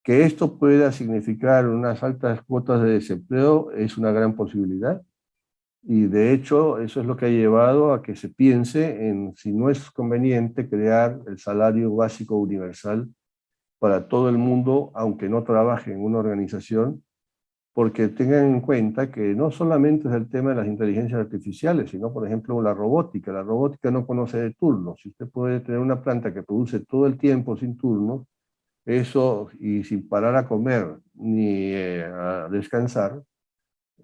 Speaker 3: Que esto pueda significar unas altas cuotas de desempleo es una gran posibilidad. Y de hecho, eso es lo que ha llevado a que se piense en si no es conveniente crear el salario básico universal para todo el mundo, aunque no trabaje en una organización, porque tengan en cuenta que no solamente es el tema de las inteligencias artificiales, sino, por ejemplo, la robótica. La robótica no conoce de turnos. Si usted puede tener una planta que produce todo el tiempo sin turnos, eso, y sin parar a comer ni a descansar,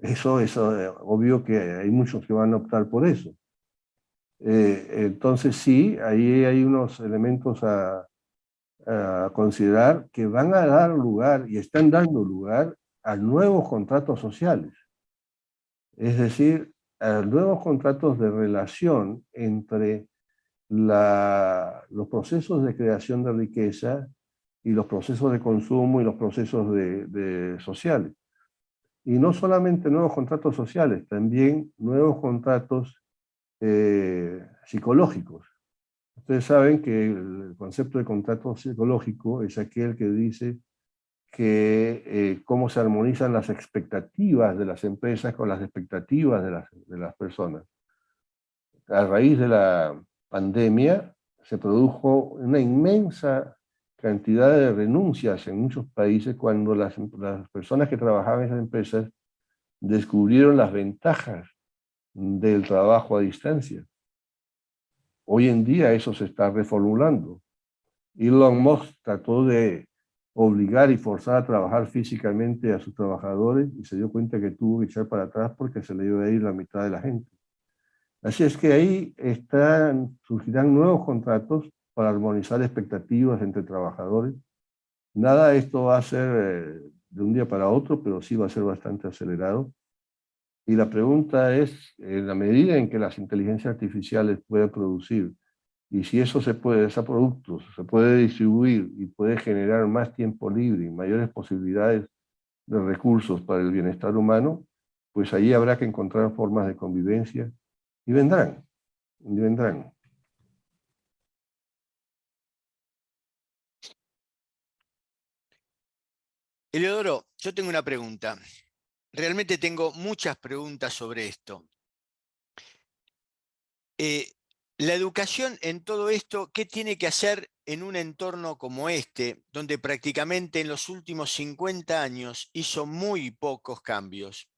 Speaker 3: eso es obvio que hay muchos que van a optar por eso. Entonces sí, ahí hay unos elementos a considerar que van a dar lugar y están dando lugar a nuevos contratos sociales. Es decir, a nuevos contratos de relación entre los procesos de creación de riqueza y los procesos de consumo y los procesos sociales. Y no solamente nuevos contratos sociales, también nuevos contratos psicológicos. Ustedes saben que el concepto de contrato psicológico es aquel que dice que cómo se armonizan las expectativas de las empresas con las expectativas de las personas. A raíz de la pandemia se produjo una inmensa cantidad de renuncias en muchos países cuando las personas que trabajaban en esas empresas descubrieron las ventajas del trabajo a distancia. Hoy en día eso se está reformulando. Elon Musk trató de obligar y forzar a trabajar físicamente a sus trabajadores y se dio cuenta que tuvo que echar para atrás porque se le iba a ir la mitad de la gente. Así es que ahí surgirán nuevos contratos para armonizar expectativas entre trabajadores. Nada de esto va a ser de un día para otro, pero sí va a ser bastante acelerado. Y la pregunta es, en la medida en que las inteligencias artificiales puedan producir, y si eso esos productos se puede distribuir y puede generar más tiempo libre y mayores posibilidades de recursos para el bienestar humano, pues ahí habrá que encontrar formas de convivencia y vendrán, y vendrán.
Speaker 4: Eleodoro, yo tengo una pregunta. Realmente tengo muchas preguntas sobre esto. La educación en todo esto, ¿qué tiene que hacer en un entorno como este, donde prácticamente en los últimos 50 años hizo muy pocos cambios?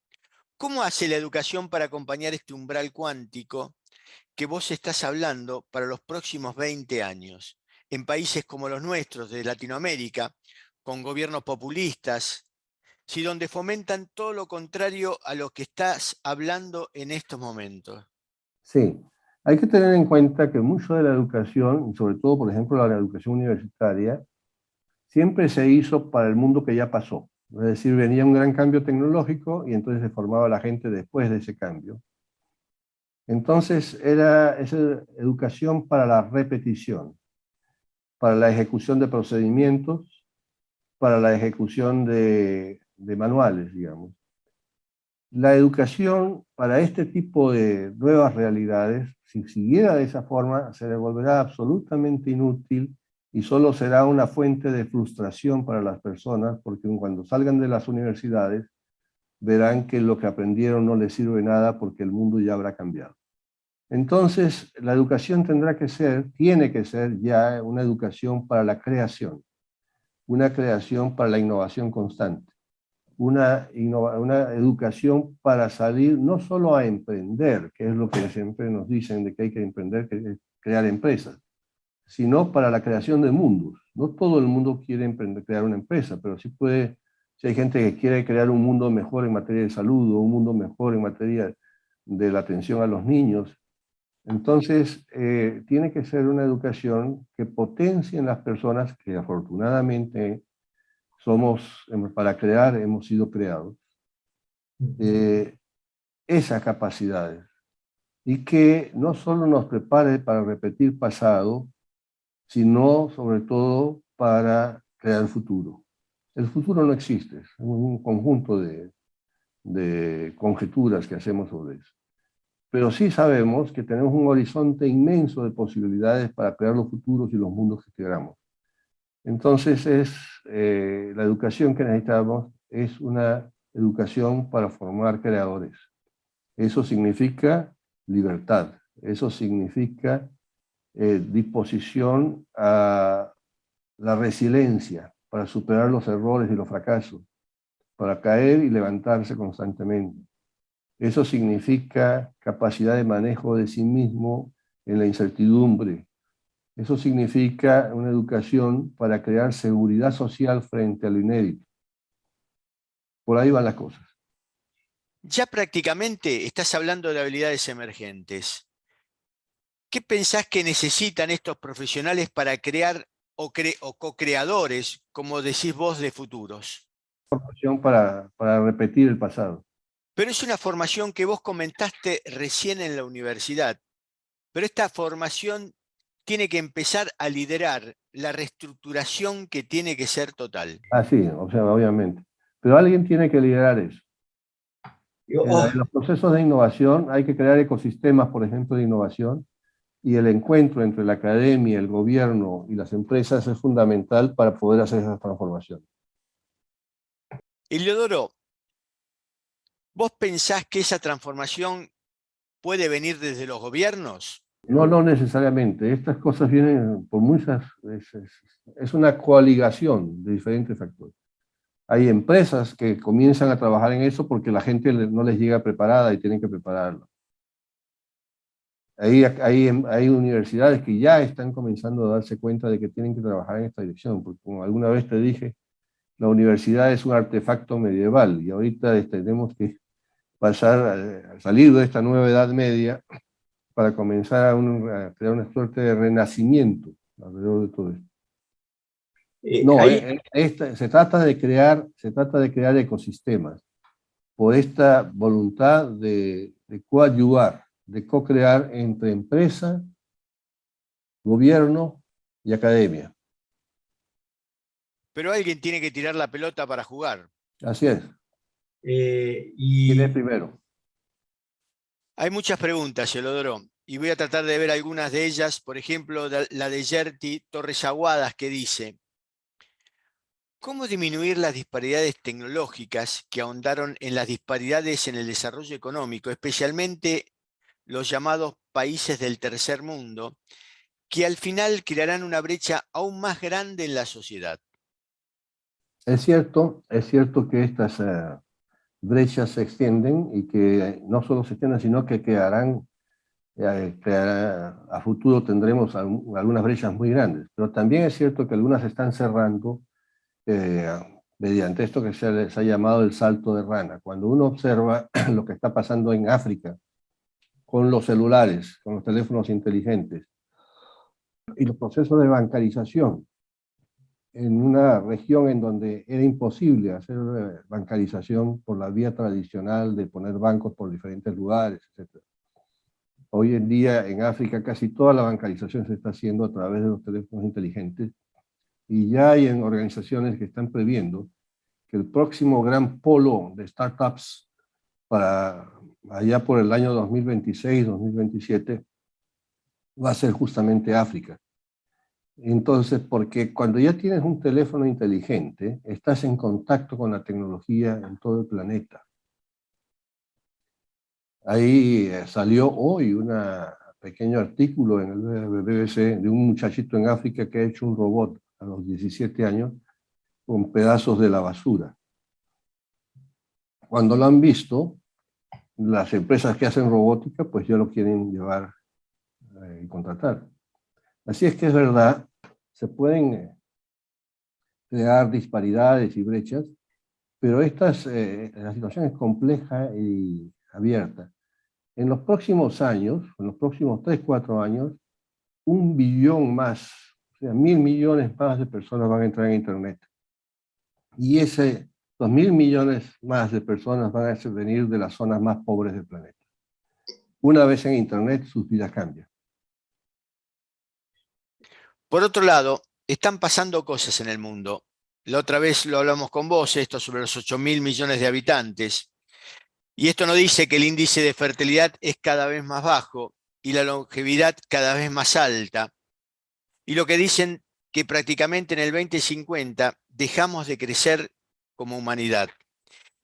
Speaker 4: ¿Cómo hace la educación para acompañar este umbral cuántico que vos estás hablando para los próximos 20 años? En países como los nuestros, de Latinoamérica, con gobiernos populistas, si donde fomentan todo lo contrario a lo que estás hablando en estos momentos.
Speaker 3: Sí, hay que tener en cuenta que mucho de la educación, y sobre todo, por ejemplo, la educación universitaria, siempre se hizo para el mundo que ya pasó. Es decir, venía un gran cambio tecnológico y entonces se formaba la gente después de ese cambio. Entonces era esa educación para la repetición, para la ejecución de procedimientos, para la ejecución de manuales, digamos. La educación para este tipo de nuevas realidades, si siguiera de esa forma, se le volverá absolutamente inútil y solo será una fuente de frustración para las personas, porque cuando salgan de las universidades verán que lo que aprendieron no les sirve nada porque el mundo ya habrá cambiado. Entonces, la educación tiene que ser ya una educación para la creación, una creación para la innovación constante, una educación para salir no solo a emprender, que es lo que siempre nos dicen de que hay que emprender, que es crear empresas, sino para la creación de mundos. No todo el mundo quiere crear una empresa, pero sí puede, si hay gente que quiere crear un mundo mejor en materia de salud o un mundo mejor en materia de la atención a los niños. Entonces, tiene que ser una educación que potencie en las personas que afortunadamente para crear, hemos sido creados, esas capacidades y que no solo nos prepare para repetir pasado, sino sobre todo para crear el futuro. El futuro no existe, es un conjunto de conjeturas que hacemos sobre eso. Pero sí sabemos que tenemos un horizonte inmenso de posibilidades para crear los futuros y los mundos que queramos. Entonces, la educación que necesitamos es una educación para formar creadores. Eso significa libertad, eso significa disposición a la resiliencia para superar los errores y los fracasos, para caer y levantarse constantemente. Eso significa capacidad de manejo de sí mismo en la incertidumbre. Eso significa una educación para crear seguridad social frente a lo inédito. Por ahí van las cosas.
Speaker 4: Ya prácticamente estás hablando de habilidades emergentes. ¿Qué pensás que necesitan estos profesionales para crear o co-creadores, como decís vos, de futuros?
Speaker 3: Formación para repetir el pasado.
Speaker 4: Pero es una formación que vos comentaste recién en la universidad. Pero esta formación tiene que empezar a liderar la reestructuración que tiene que ser total.
Speaker 3: Ah, sí, o sea, obviamente. Pero alguien tiene que liderar eso. En los procesos de innovación hay que crear ecosistemas, por ejemplo, de innovación, y el encuentro entre la academia, el gobierno y las empresas es fundamental para poder hacer esa transformación.
Speaker 4: Eliodoro, ¿vos pensás que esa transformación puede venir desde los gobiernos?
Speaker 3: No, no necesariamente. Estas cosas vienen por muchas veces. Es una coaligación de diferentes factores. Hay empresas que comienzan a trabajar en eso porque la gente no les llega preparada y tienen que prepararlo. Hay universidades que ya están comenzando a darse cuenta de que tienen que trabajar en esta dirección, porque como alguna vez te dije, la universidad es un artefacto medieval y ahorita tenemos que pasar a salir de esta nueva Edad Media para comenzar a crear una suerte de renacimiento alrededor de todo esto. No, se trata de crear ecosistemas por esta voluntad de coadyuvar, de co-crear entre empresa, gobierno y academia.
Speaker 4: Pero alguien tiene que tirar la pelota para jugar.
Speaker 3: Así es. ¿Quién es primero?
Speaker 4: Hay muchas preguntas, Eliodoro, y voy a tratar de ver algunas de ellas. Por ejemplo, la de Yerti Torres Aguadas, que dice: ¿cómo disminuir las disparidades tecnológicas que ahondaron en las disparidades en el desarrollo económico, especialmente los llamados países del tercer mundo, que al final crearán una brecha aún más grande en la sociedad?
Speaker 3: Es cierto que estas brechas se extienden y que no solo se extienden, sino que quedarán, a futuro tendremos algunas brechas muy grandes, pero también es cierto que algunas se están cerrando mediante esto que se ha llamado el salto de rana. Cuando uno observa lo que está pasando en África con los celulares, con los teléfonos inteligentes y los procesos de bancarización, en una región en donde era imposible hacer bancarización por la vía tradicional de poner bancos por diferentes lugares, etc. Hoy en día en África casi toda la bancarización se está haciendo a través de los teléfonos inteligentes y ya hay organizaciones que están previendo que el próximo gran polo de startups para allá por el año 2026, 2027 va a ser justamente África. Entonces, porque cuando ya tienes un teléfono inteligente, estás en contacto con la tecnología en todo el planeta. Ahí salió hoy un pequeño artículo en el BBC de un muchachito en África que ha hecho un robot a los 17 años con pedazos de la basura. Cuando lo han visto, las empresas que hacen robótica pues ya lo quieren llevar y contratar. Así es que es verdad, se pueden crear disparidades y brechas, pero la situación es compleja y abierta. En los próximos años, en los próximos 3, 4 años, 1 billón más, o sea, 1.000 millones más de personas van a entrar en Internet. Y los 1.000 millones más de personas van a venir de las zonas más pobres del planeta. Una vez en Internet, sus vidas cambian.
Speaker 4: Por otro lado, están pasando cosas en el mundo. La otra vez lo hablamos con vos, esto sobre los 8.000 millones de habitantes. Y esto no dice que el índice de fertilidad es cada vez más bajo y la longevidad cada vez más alta. Y lo que dicen que prácticamente en el 2050 dejamos de crecer como humanidad.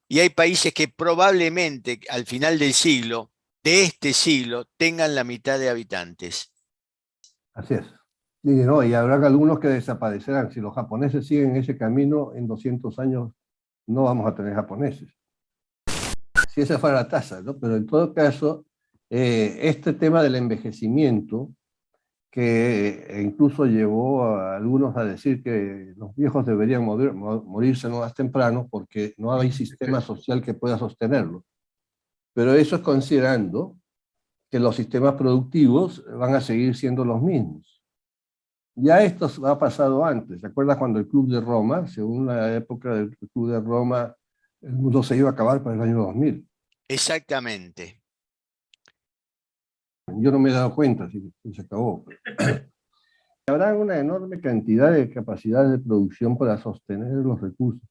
Speaker 4: Y hay países que probablemente al final del siglo, de este siglo, tengan la mitad de habitantes.
Speaker 3: Así es. Y habrá algunos que desaparecerán. Si los japoneses siguen ese camino, en 200 años no vamos a tener japoneses. Si esa fuera la tasa, ¿no? Pero en todo caso, este tema del envejecimiento, que incluso llevó a algunos a decir que los viejos deberían morirse más temprano porque no hay sistema social que pueda sostenerlo. Pero eso es considerando que los sistemas productivos van a seguir siendo los mismos. Ya esto ha pasado antes. ¿Se acuerdas cuando el Club de Roma, según la época del Club de Roma, el mundo se iba a acabar para el año 2000?
Speaker 4: Exactamente.
Speaker 3: Yo no me he dado cuenta si se acabó. Habrá una enorme cantidad de capacidades de producción para sostener los recursos.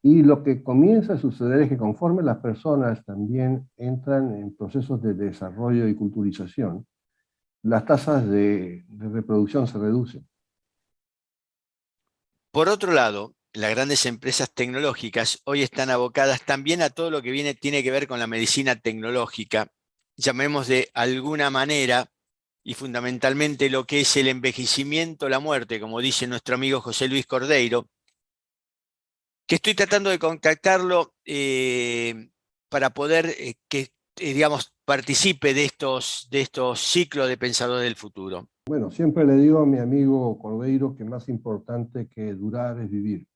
Speaker 3: Y lo que comienza a suceder es que conforme las personas también entran en procesos de desarrollo y culturización, las tasas de reproducción se reducen.
Speaker 4: Por otro lado, las grandes empresas tecnológicas hoy están abocadas también a todo lo que tiene que ver con la medicina tecnológica, llamemos de alguna manera, y fundamentalmente lo que es el envejecimiento, la muerte, como dice nuestro amigo José Luis Cordeiro, que estoy tratando de contactarlo para poder que, digamos, participe de estos ciclos de pensadores del futuro.
Speaker 3: Bueno, siempre le digo a mi amigo Cordeiro que más importante que durar es vivir.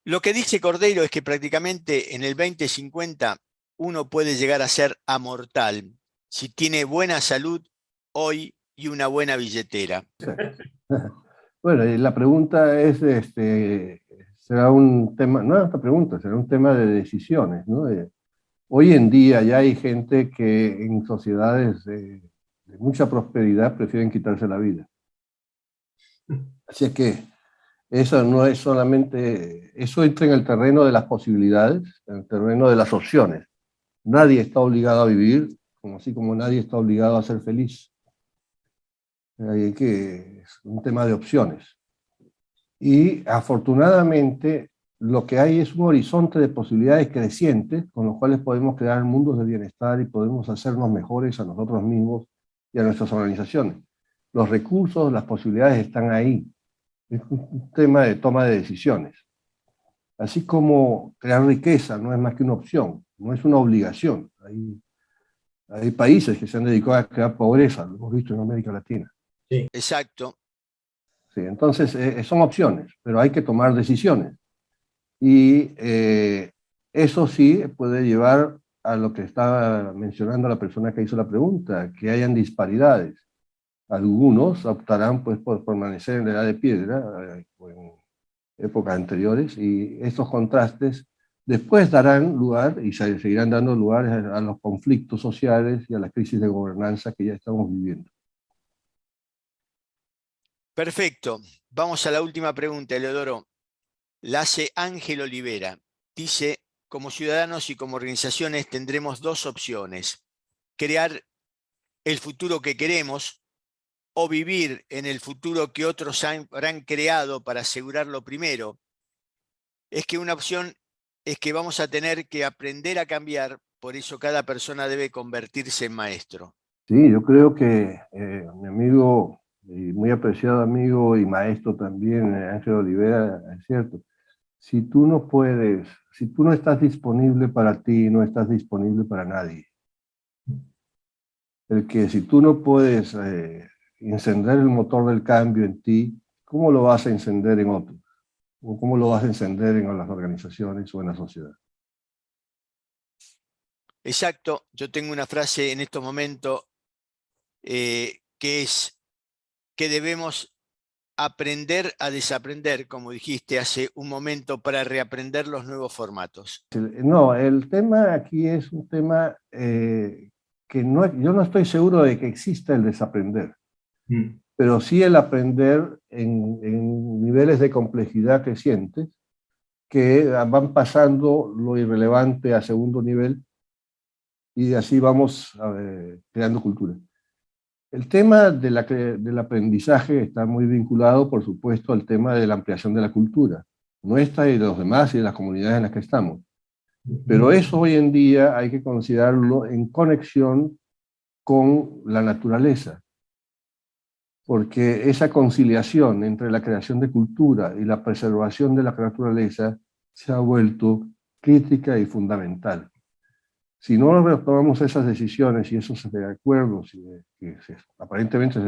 Speaker 4: Lo que dice Cordeiro es que prácticamente en el 2050 uno puede llegar a ser amortal si tiene buena salud hoy y una buena billetera.
Speaker 3: Bueno, y la pregunta es, será un tema, no es una pregunta, será un tema de decisiones, ¿no? Hoy en día ya hay gente que en sociedades de mucha prosperidad prefieren quitarse la vida. Así es que eso no es solamente, eso entra en el terreno de las posibilidades, en el terreno de las opciones. Nadie está obligado a vivir, así como nadie está obligado a ser feliz. Es un tema de opciones. Y afortunadamente lo que hay es un horizonte de posibilidades crecientes con los cuales podemos crear mundos de bienestar y podemos hacernos mejores a nosotros mismos y a nuestras organizaciones. Los recursos, las posibilidades están ahí. Es un tema de toma de decisiones. Así como crear riqueza no es más que una opción, no es una obligación. Hay países que se han dedicado a crear pobreza, lo hemos visto en América Latina.
Speaker 1: Sí.
Speaker 4: Exacto.
Speaker 3: Sí, entonces, son opciones, pero hay que tomar decisiones. Y eso sí puede llevar a lo que estaba mencionando la persona que hizo la pregunta, que hayan disparidades. Algunos optarán pues, por permanecer en la edad de piedra, o en épocas anteriores, y estos contrastes después darán lugar y seguirán dando lugar a los conflictos sociales y a las crisis de gobernanza que ya estamos viviendo.
Speaker 4: Perfecto. Vamos a la última pregunta, Eleodoro. La hace Ángel Olivera. Dice, como ciudadanos y como organizaciones tendremos dos opciones. Crear el futuro que queremos o vivir en el futuro que otros habrán creado para asegurarlo primero. Es que una opción es que vamos a tener que aprender a cambiar, por eso cada persona debe convertirse en maestro.
Speaker 3: Sí, yo creo que mi amigo, y muy apreciado amigo y maestro también, Ángel Olivera, es cierto. Si tú no puedes, si tú no estás disponible para ti, no estás disponible para nadie. El que si tú no puedes encender el motor del cambio en ti, ¿cómo lo vas a encender en otros? ¿O cómo lo vas a encender en las organizaciones o en la sociedad?
Speaker 4: Exacto. Yo tengo una frase en estos momentos que es que debemos aprender a desaprender, como dijiste hace un momento, para reaprender los nuevos formatos.
Speaker 3: No, el tema aquí es un tema que no, yo no estoy seguro de que exista el desaprender, pero sí el aprender en niveles de complejidad crecientes que van pasando lo irrelevante a segundo nivel y así vamos creando cultura. El tema del aprendizaje está muy vinculado, por supuesto, al tema de la ampliación de la cultura, nuestra y de los demás y de las comunidades en las que estamos. Pero eso hoy en día hay que considerarlo en conexión con la naturaleza, porque esa conciliación entre la creación de cultura y la preservación de la naturaleza se ha vuelto crítica y fundamental. Si no tomamos esas decisiones y esos acuerdos que aparentemente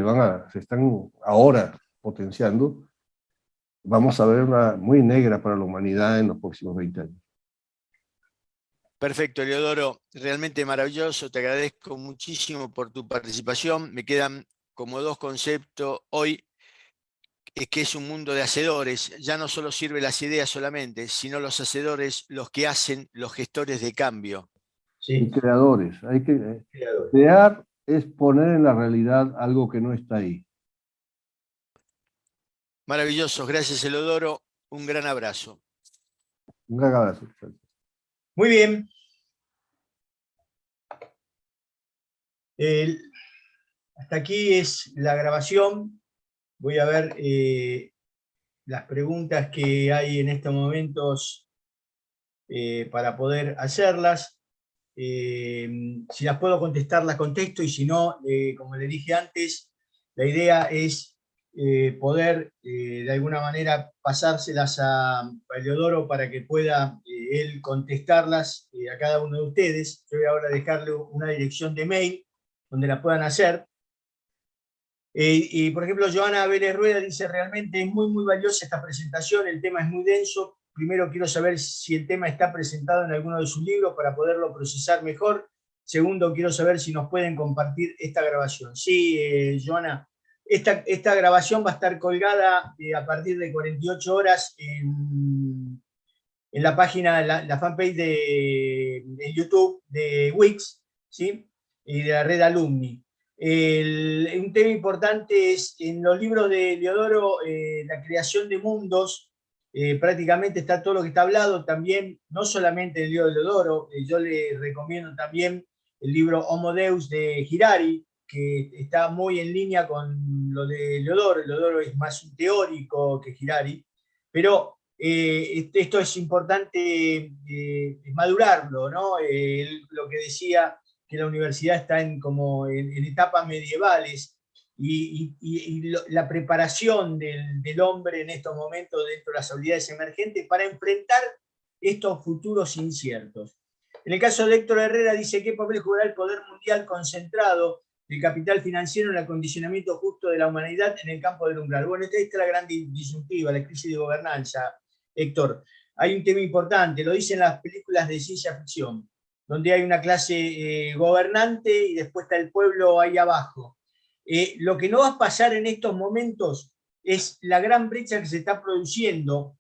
Speaker 3: se están ahora potenciando, vamos a ver una muy negra para la humanidad en los próximos 20 años.
Speaker 4: Perfecto, Eleodoro. Realmente maravilloso. Te agradezco muchísimo por tu participación. Me quedan como dos conceptos hoy. Es que es un mundo de hacedores. Ya no solo sirven las ideas solamente, sino los hacedores, los que hacen, los gestores de cambio.
Speaker 3: Sí. Y creadores. Hay que crear es poner en la realidad algo que no está ahí.
Speaker 4: Maravilloso. Gracias, Eleodoro. Un gran abrazo.
Speaker 3: Un gran abrazo.
Speaker 1: Muy bien. Hasta aquí es la grabación. Voy a ver las preguntas que hay en estos momentos para poder hacerlas. Si las puedo contestar, las contesto, y si no, como le dije antes, la idea es poder de alguna manera pasárselas a Eliodoro para que pueda él contestarlas a cada uno de ustedes. Yo voy ahora a dejarle una dirección de mail donde la puedan hacer. Y por ejemplo, Joana Vélez Rueda dice: realmente es muy valiosa esta presentación, el tema es muy denso. Primero quiero saber si el tema está presentado en alguno de sus libros para poderlo procesar mejor. Segundo, quiero saber si nos pueden compartir esta grabación. Sí, Joana, esta grabación va a estar colgada a partir de 48 horas en la página, la fanpage de YouTube de Wix, ¿sí? Y de la red Alumni. Un tema importante es, en los libros de Eliodoro, la creación de mundos, prácticamente está todo lo que está hablado, también, no solamente el libro de Eliodoro, yo le recomiendo también el libro Homo Deus de Hirari, que está muy en línea con lo de Eliodoro. Eliodoro es más un teórico que Hirari, pero esto es importante madurarlo, ¿no? Lo que decía, que la universidad está como en etapas medievales, y la preparación del hombre en estos momentos dentro de las habilidades emergentes para enfrentar estos futuros inciertos. En el caso de Héctor Herrera dice: ¿qué papel jugará el poder mundial concentrado del capital financiero en el acondicionamiento justo de la humanidad en el campo del umbral? Bueno, esta es la gran disyuntiva, la crisis de gobernanza, Héctor. Hay un tema importante, lo dicen las películas de ciencia ficción, donde hay una clase gobernante y después está el pueblo ahí abajo. Lo que no va a pasar en estos momentos es la gran brecha que se está produciendo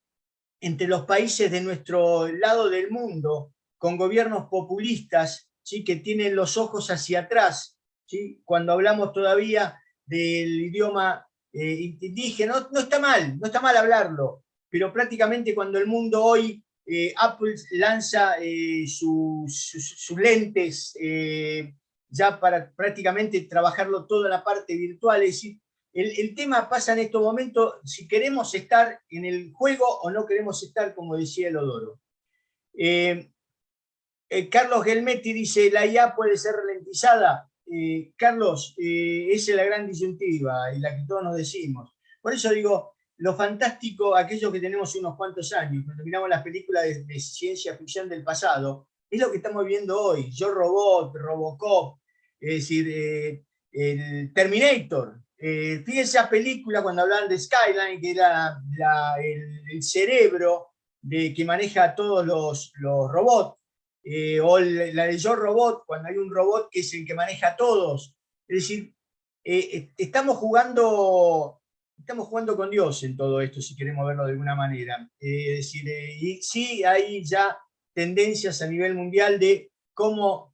Speaker 1: entre los países de nuestro lado del mundo, con gobiernos populistas, ¿sí?, que tienen los ojos hacia atrás, ¿sí? Cuando hablamos todavía del idioma indígena, no está mal hablarlo, pero prácticamente cuando el mundo hoy, Apple lanza sus lentes ya para prácticamente trabajarlo todo en la parte virtual, es decir, el tema pasa en estos momentos si queremos estar en el juego o no queremos estar, como decía Eliodoro. Carlos Gelmetti dice: ¿la IA puede ser ralentizada? Carlos, esa es la gran disyuntiva y la que todos nos decimos. Por eso digo, lo fantástico, aquellos que tenemos unos cuantos años, cuando miramos las películas de ciencia ficción del pasado, es lo que estamos viendo hoy. Yo Robot, Robocop, es decir, el Terminator. Fíjense esa película cuando hablaban de Skyline, que era el cerebro que maneja a todos los robots. O la de Yo Robot, cuando hay un robot que es el que maneja a todos. Es decir, estamos jugando con Dios en todo esto, si queremos verlo de alguna manera. Es decir, y sí hay ya tendencias a nivel mundial de cómo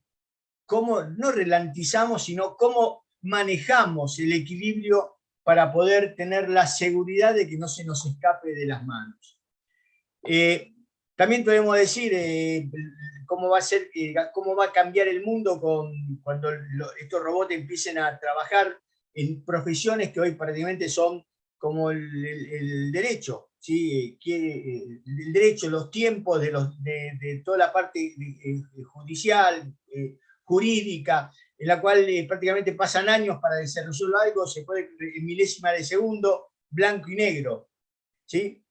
Speaker 1: no ralentizamos, sino cómo manejamos el equilibrio para poder tener la seguridad de que no se nos escape de las manos. También podemos decir cómo va a cambiar el mundo cuando estos robots empiecen a trabajar en profesiones que hoy prácticamente son como el derecho, ¿sí? El derecho, los tiempos de toda la parte judicial, jurídica, en la cual prácticamente pasan años para desarrollar algo, se puede en milésima de segundo, blanco y negro, ¿sí?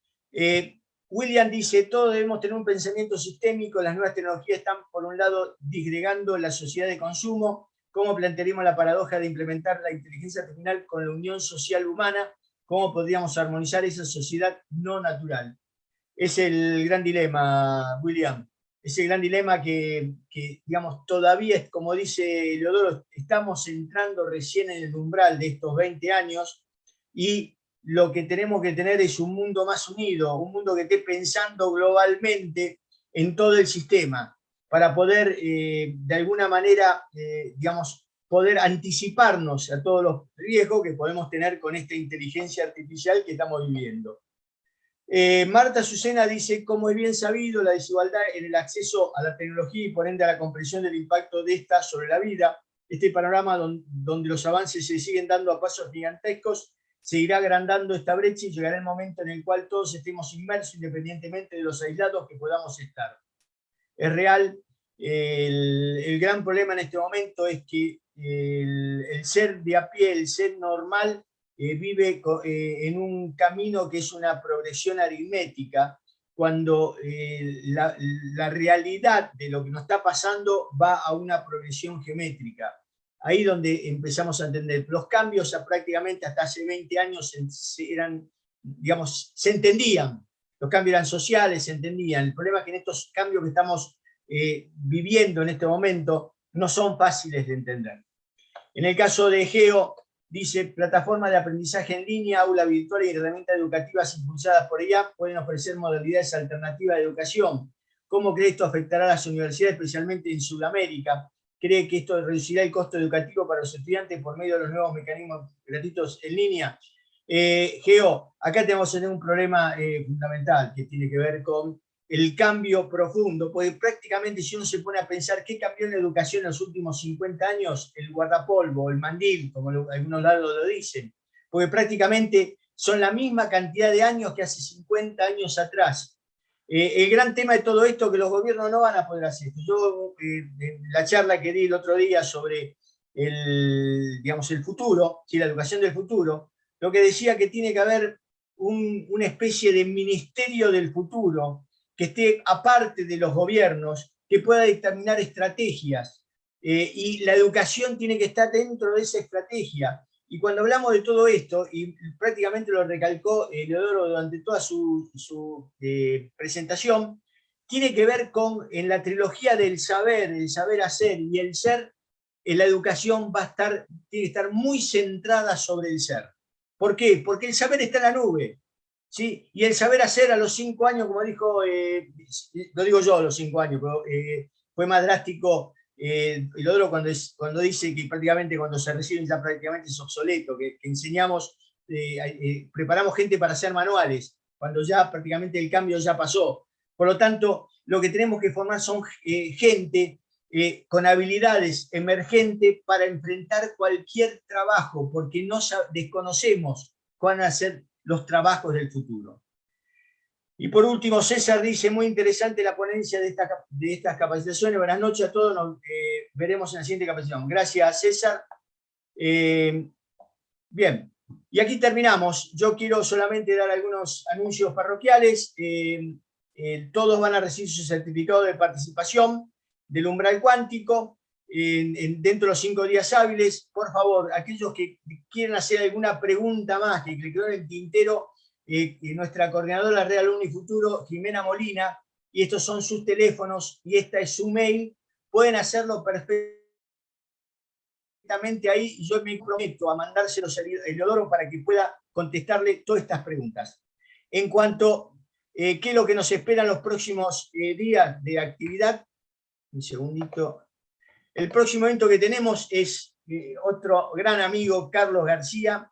Speaker 1: William dice: todos debemos tener un pensamiento sistémico, las nuevas tecnologías están por un lado disgregando la sociedad de consumo. ¿Cómo plantearíamos la paradoja de implementar la inteligencia artificial con la unión social humana? ¿Cómo podríamos armonizar esa sociedad no natural? Es el gran dilema, William. Es el gran dilema que digamos, todavía, como dice Eliodoro, estamos entrando recién en el umbral de estos 20 años, y lo que tenemos que tener es un mundo más unido, un mundo que esté pensando globalmente en todo el sistema, para poder, de alguna manera, digamos, poder anticiparnos a todos los riesgos que podemos tener con esta inteligencia artificial que estamos viviendo. Marta Azucena dice, como es bien sabido, la desigualdad en el acceso a la tecnología y por ende a la comprensión del impacto de esta sobre la vida, este panorama donde los avances se siguen dando a pasos gigantescos, seguirá agrandando esta brecha y llegará el momento en el cual todos estemos inmersos independientemente de los aislados que podamos estar. Es real, el gran problema en este momento es que el ser de a pie, el ser normal, vive en un camino que es una progresión aritmética, cuando la realidad de lo que nos está pasando va a una progresión geométrica. Ahí donde empezamos a entender. Los cambios prácticamente hasta hace 20 años eran, digamos, se entendían. Los cambios eran sociales, se entendían. El problema es que en estos cambios que estamos viviendo en este momento no son fáciles de entender. En el caso de Geo, dice, plataforma de aprendizaje en línea, aula virtual y herramientas educativas impulsadas por ella pueden ofrecer modalidades alternativas de educación. ¿Cómo cree esto afectará a las universidades, especialmente en Sudamérica? ¿Cree que esto reducirá el costo educativo para los estudiantes por medio de los nuevos mecanismos gratuitos en línea? Geo, acá tenemos que tener un problema fundamental que tiene que ver con el cambio profundo, porque prácticamente si uno se pone a pensar qué cambió en la educación en los últimos 50 años, el guardapolvo, el mandil, como algunos lados lo dicen, porque prácticamente son la misma cantidad de años que hace 50 años atrás. El gran tema de todo esto es que los gobiernos no van a poder hacer esto. Yo, la charla que di el otro día sobre digamos, el futuro, ¿sí? La educación del futuro, lo que decía que tiene que haber una especie de ministerio del futuro que esté aparte de los gobiernos, que pueda dictaminar estrategias. Y la educación tiene que estar dentro de esa estrategia. Y cuando hablamos de todo esto, y prácticamente lo recalcó Leodoro durante toda su presentación, tiene que ver con, en la trilogía del saber, el saber hacer y el ser, la educación tiene que estar muy centrada sobre el ser. ¿Por qué? Porque el saber está en la nube. ¿Sí? Y el saber hacer a los 5 años, como dijo, lo digo yo a los 5 años, pero fue más drástico el otro cuando dice que prácticamente cuando se reciben ya prácticamente es obsoleto, que enseñamos, preparamos gente para hacer manuales, cuando ya prácticamente el cambio ya pasó. Por lo tanto, lo que tenemos que formar son gente con habilidades emergentes para enfrentar cualquier trabajo, porque no desconocemos cuál van a ser los trabajos del futuro. Y por último, César dice, muy interesante la ponencia de estas capacitaciones. Buenas noches a todos, nos veremos en la siguiente capacitación. Gracias, César. Bien, y aquí terminamos. Yo quiero solamente dar algunos anuncios parroquiales. Todos van a recibir su certificado de participación del umbral cuántico dentro de los 5 días hábiles. Por favor, aquellos que quieran hacer alguna pregunta más, que le quedó en el tintero, nuestra coordinadora Red Alumni Futuro, Jimena Molina, y estos son sus teléfonos, y esta es su mail, pueden hacerlo perfectamente ahí, y yo me comprometo a mandárselos a Eleodoro para que pueda contestarle todas estas preguntas. En cuanto qué es lo que nos espera en los próximos días de actividad, un segundito. El próximo evento que tenemos es otro gran amigo, Carlos García,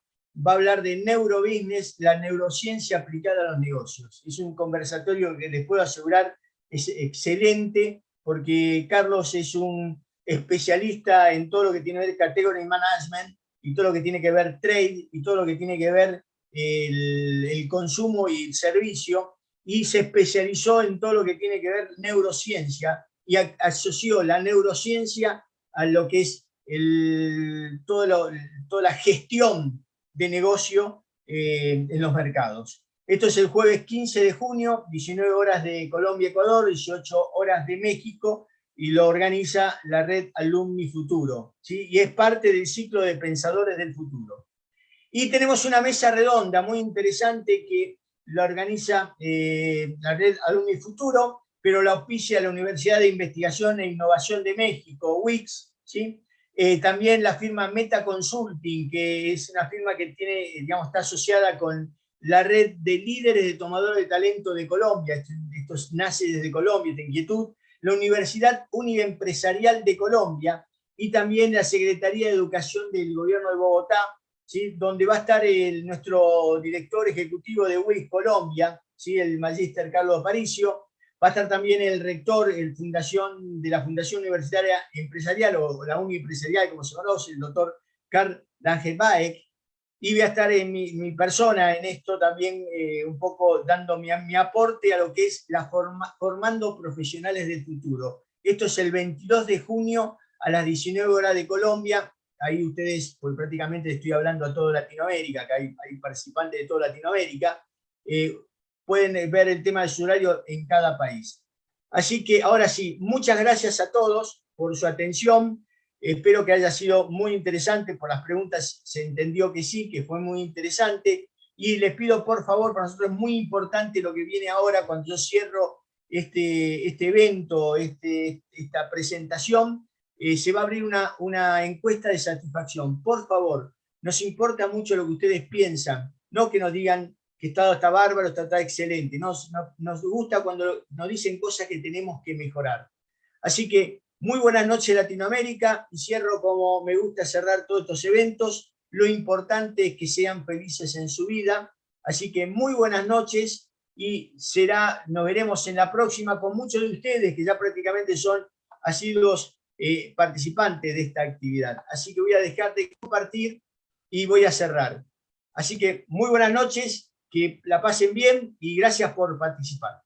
Speaker 1: va a hablar de neurobusiness, la neurociencia aplicada a los negocios. Es un conversatorio que les puedo asegurar es excelente, porque Carlos es un especialista en todo lo que tiene que ver category management, y todo lo que tiene que ver trade, y todo lo que tiene que ver el consumo y el servicio, y se especializó en todo lo que tiene que ver neurociencia, y asoció la neurociencia a lo que es toda la gestión de negocio en los mercados. Esto es el jueves 15 de junio, 19 horas de Colombia, Ecuador, 18 horas de México, y lo organiza la Red Alumni Futuro, ¿sí? Y es parte del ciclo de Pensadores del Futuro. Y tenemos una mesa redonda muy interesante que la organiza la Red Alumni Futuro, pero la auspicia la Universidad de Investigación e Innovación de México, UICS, ¿sí? También la firma Meta Consulting, que es una firma que tiene, digamos, está asociada con la red de líderes de tomadores de talento de Colombia. Esto nace desde Colombia, esta inquietud. La Universidad Uniempresarial de Colombia y también la Secretaría de Educación del Gobierno de Bogotá, ¿sí? Donde va a estar nuestro director ejecutivo de UICS Colombia, ¿sí? El magíster Carlos Aparicio. Va a estar también el rector de la Fundación Universitaria Empresarial, o la Uni Empresarial, como se conoce, el doctor Karl Langenbaek. Y voy a estar en mi persona en esto también, un poco dando mi aporte a lo que es formando profesionales del futuro. Esto es el 22 de junio a las 19 horas de Colombia. Ahí ustedes, pues prácticamente estoy hablando a toda Latinoamérica, que hay participantes de toda Latinoamérica, pueden ver el tema del su horario en cada país. Así que ahora sí, muchas gracias a todos por su atención. Espero que haya sido muy interesante. Por las preguntas se entendió que sí, que fue muy interesante. Y les pido, por favor, para nosotros es muy importante lo que viene ahora cuando yo cierro este evento, esta presentación. Se va a abrir una encuesta de satisfacción. Por favor, nos importa mucho lo que ustedes piensan, no que nos digan que está bárbaro, está excelente. Nos gusta cuando nos dicen cosas que tenemos que mejorar. Así que muy buenas noches Latinoamérica, y cierro como me gusta cerrar todos estos eventos. Lo importante es que sean felices en su vida. Así que muy buenas noches, y nos veremos en la próxima con muchos de ustedes que ya prácticamente son asiduos participantes de esta actividad. Así que voy a dejar de compartir y voy a cerrar. Así que muy buenas noches, que la pasen bien y gracias por participar.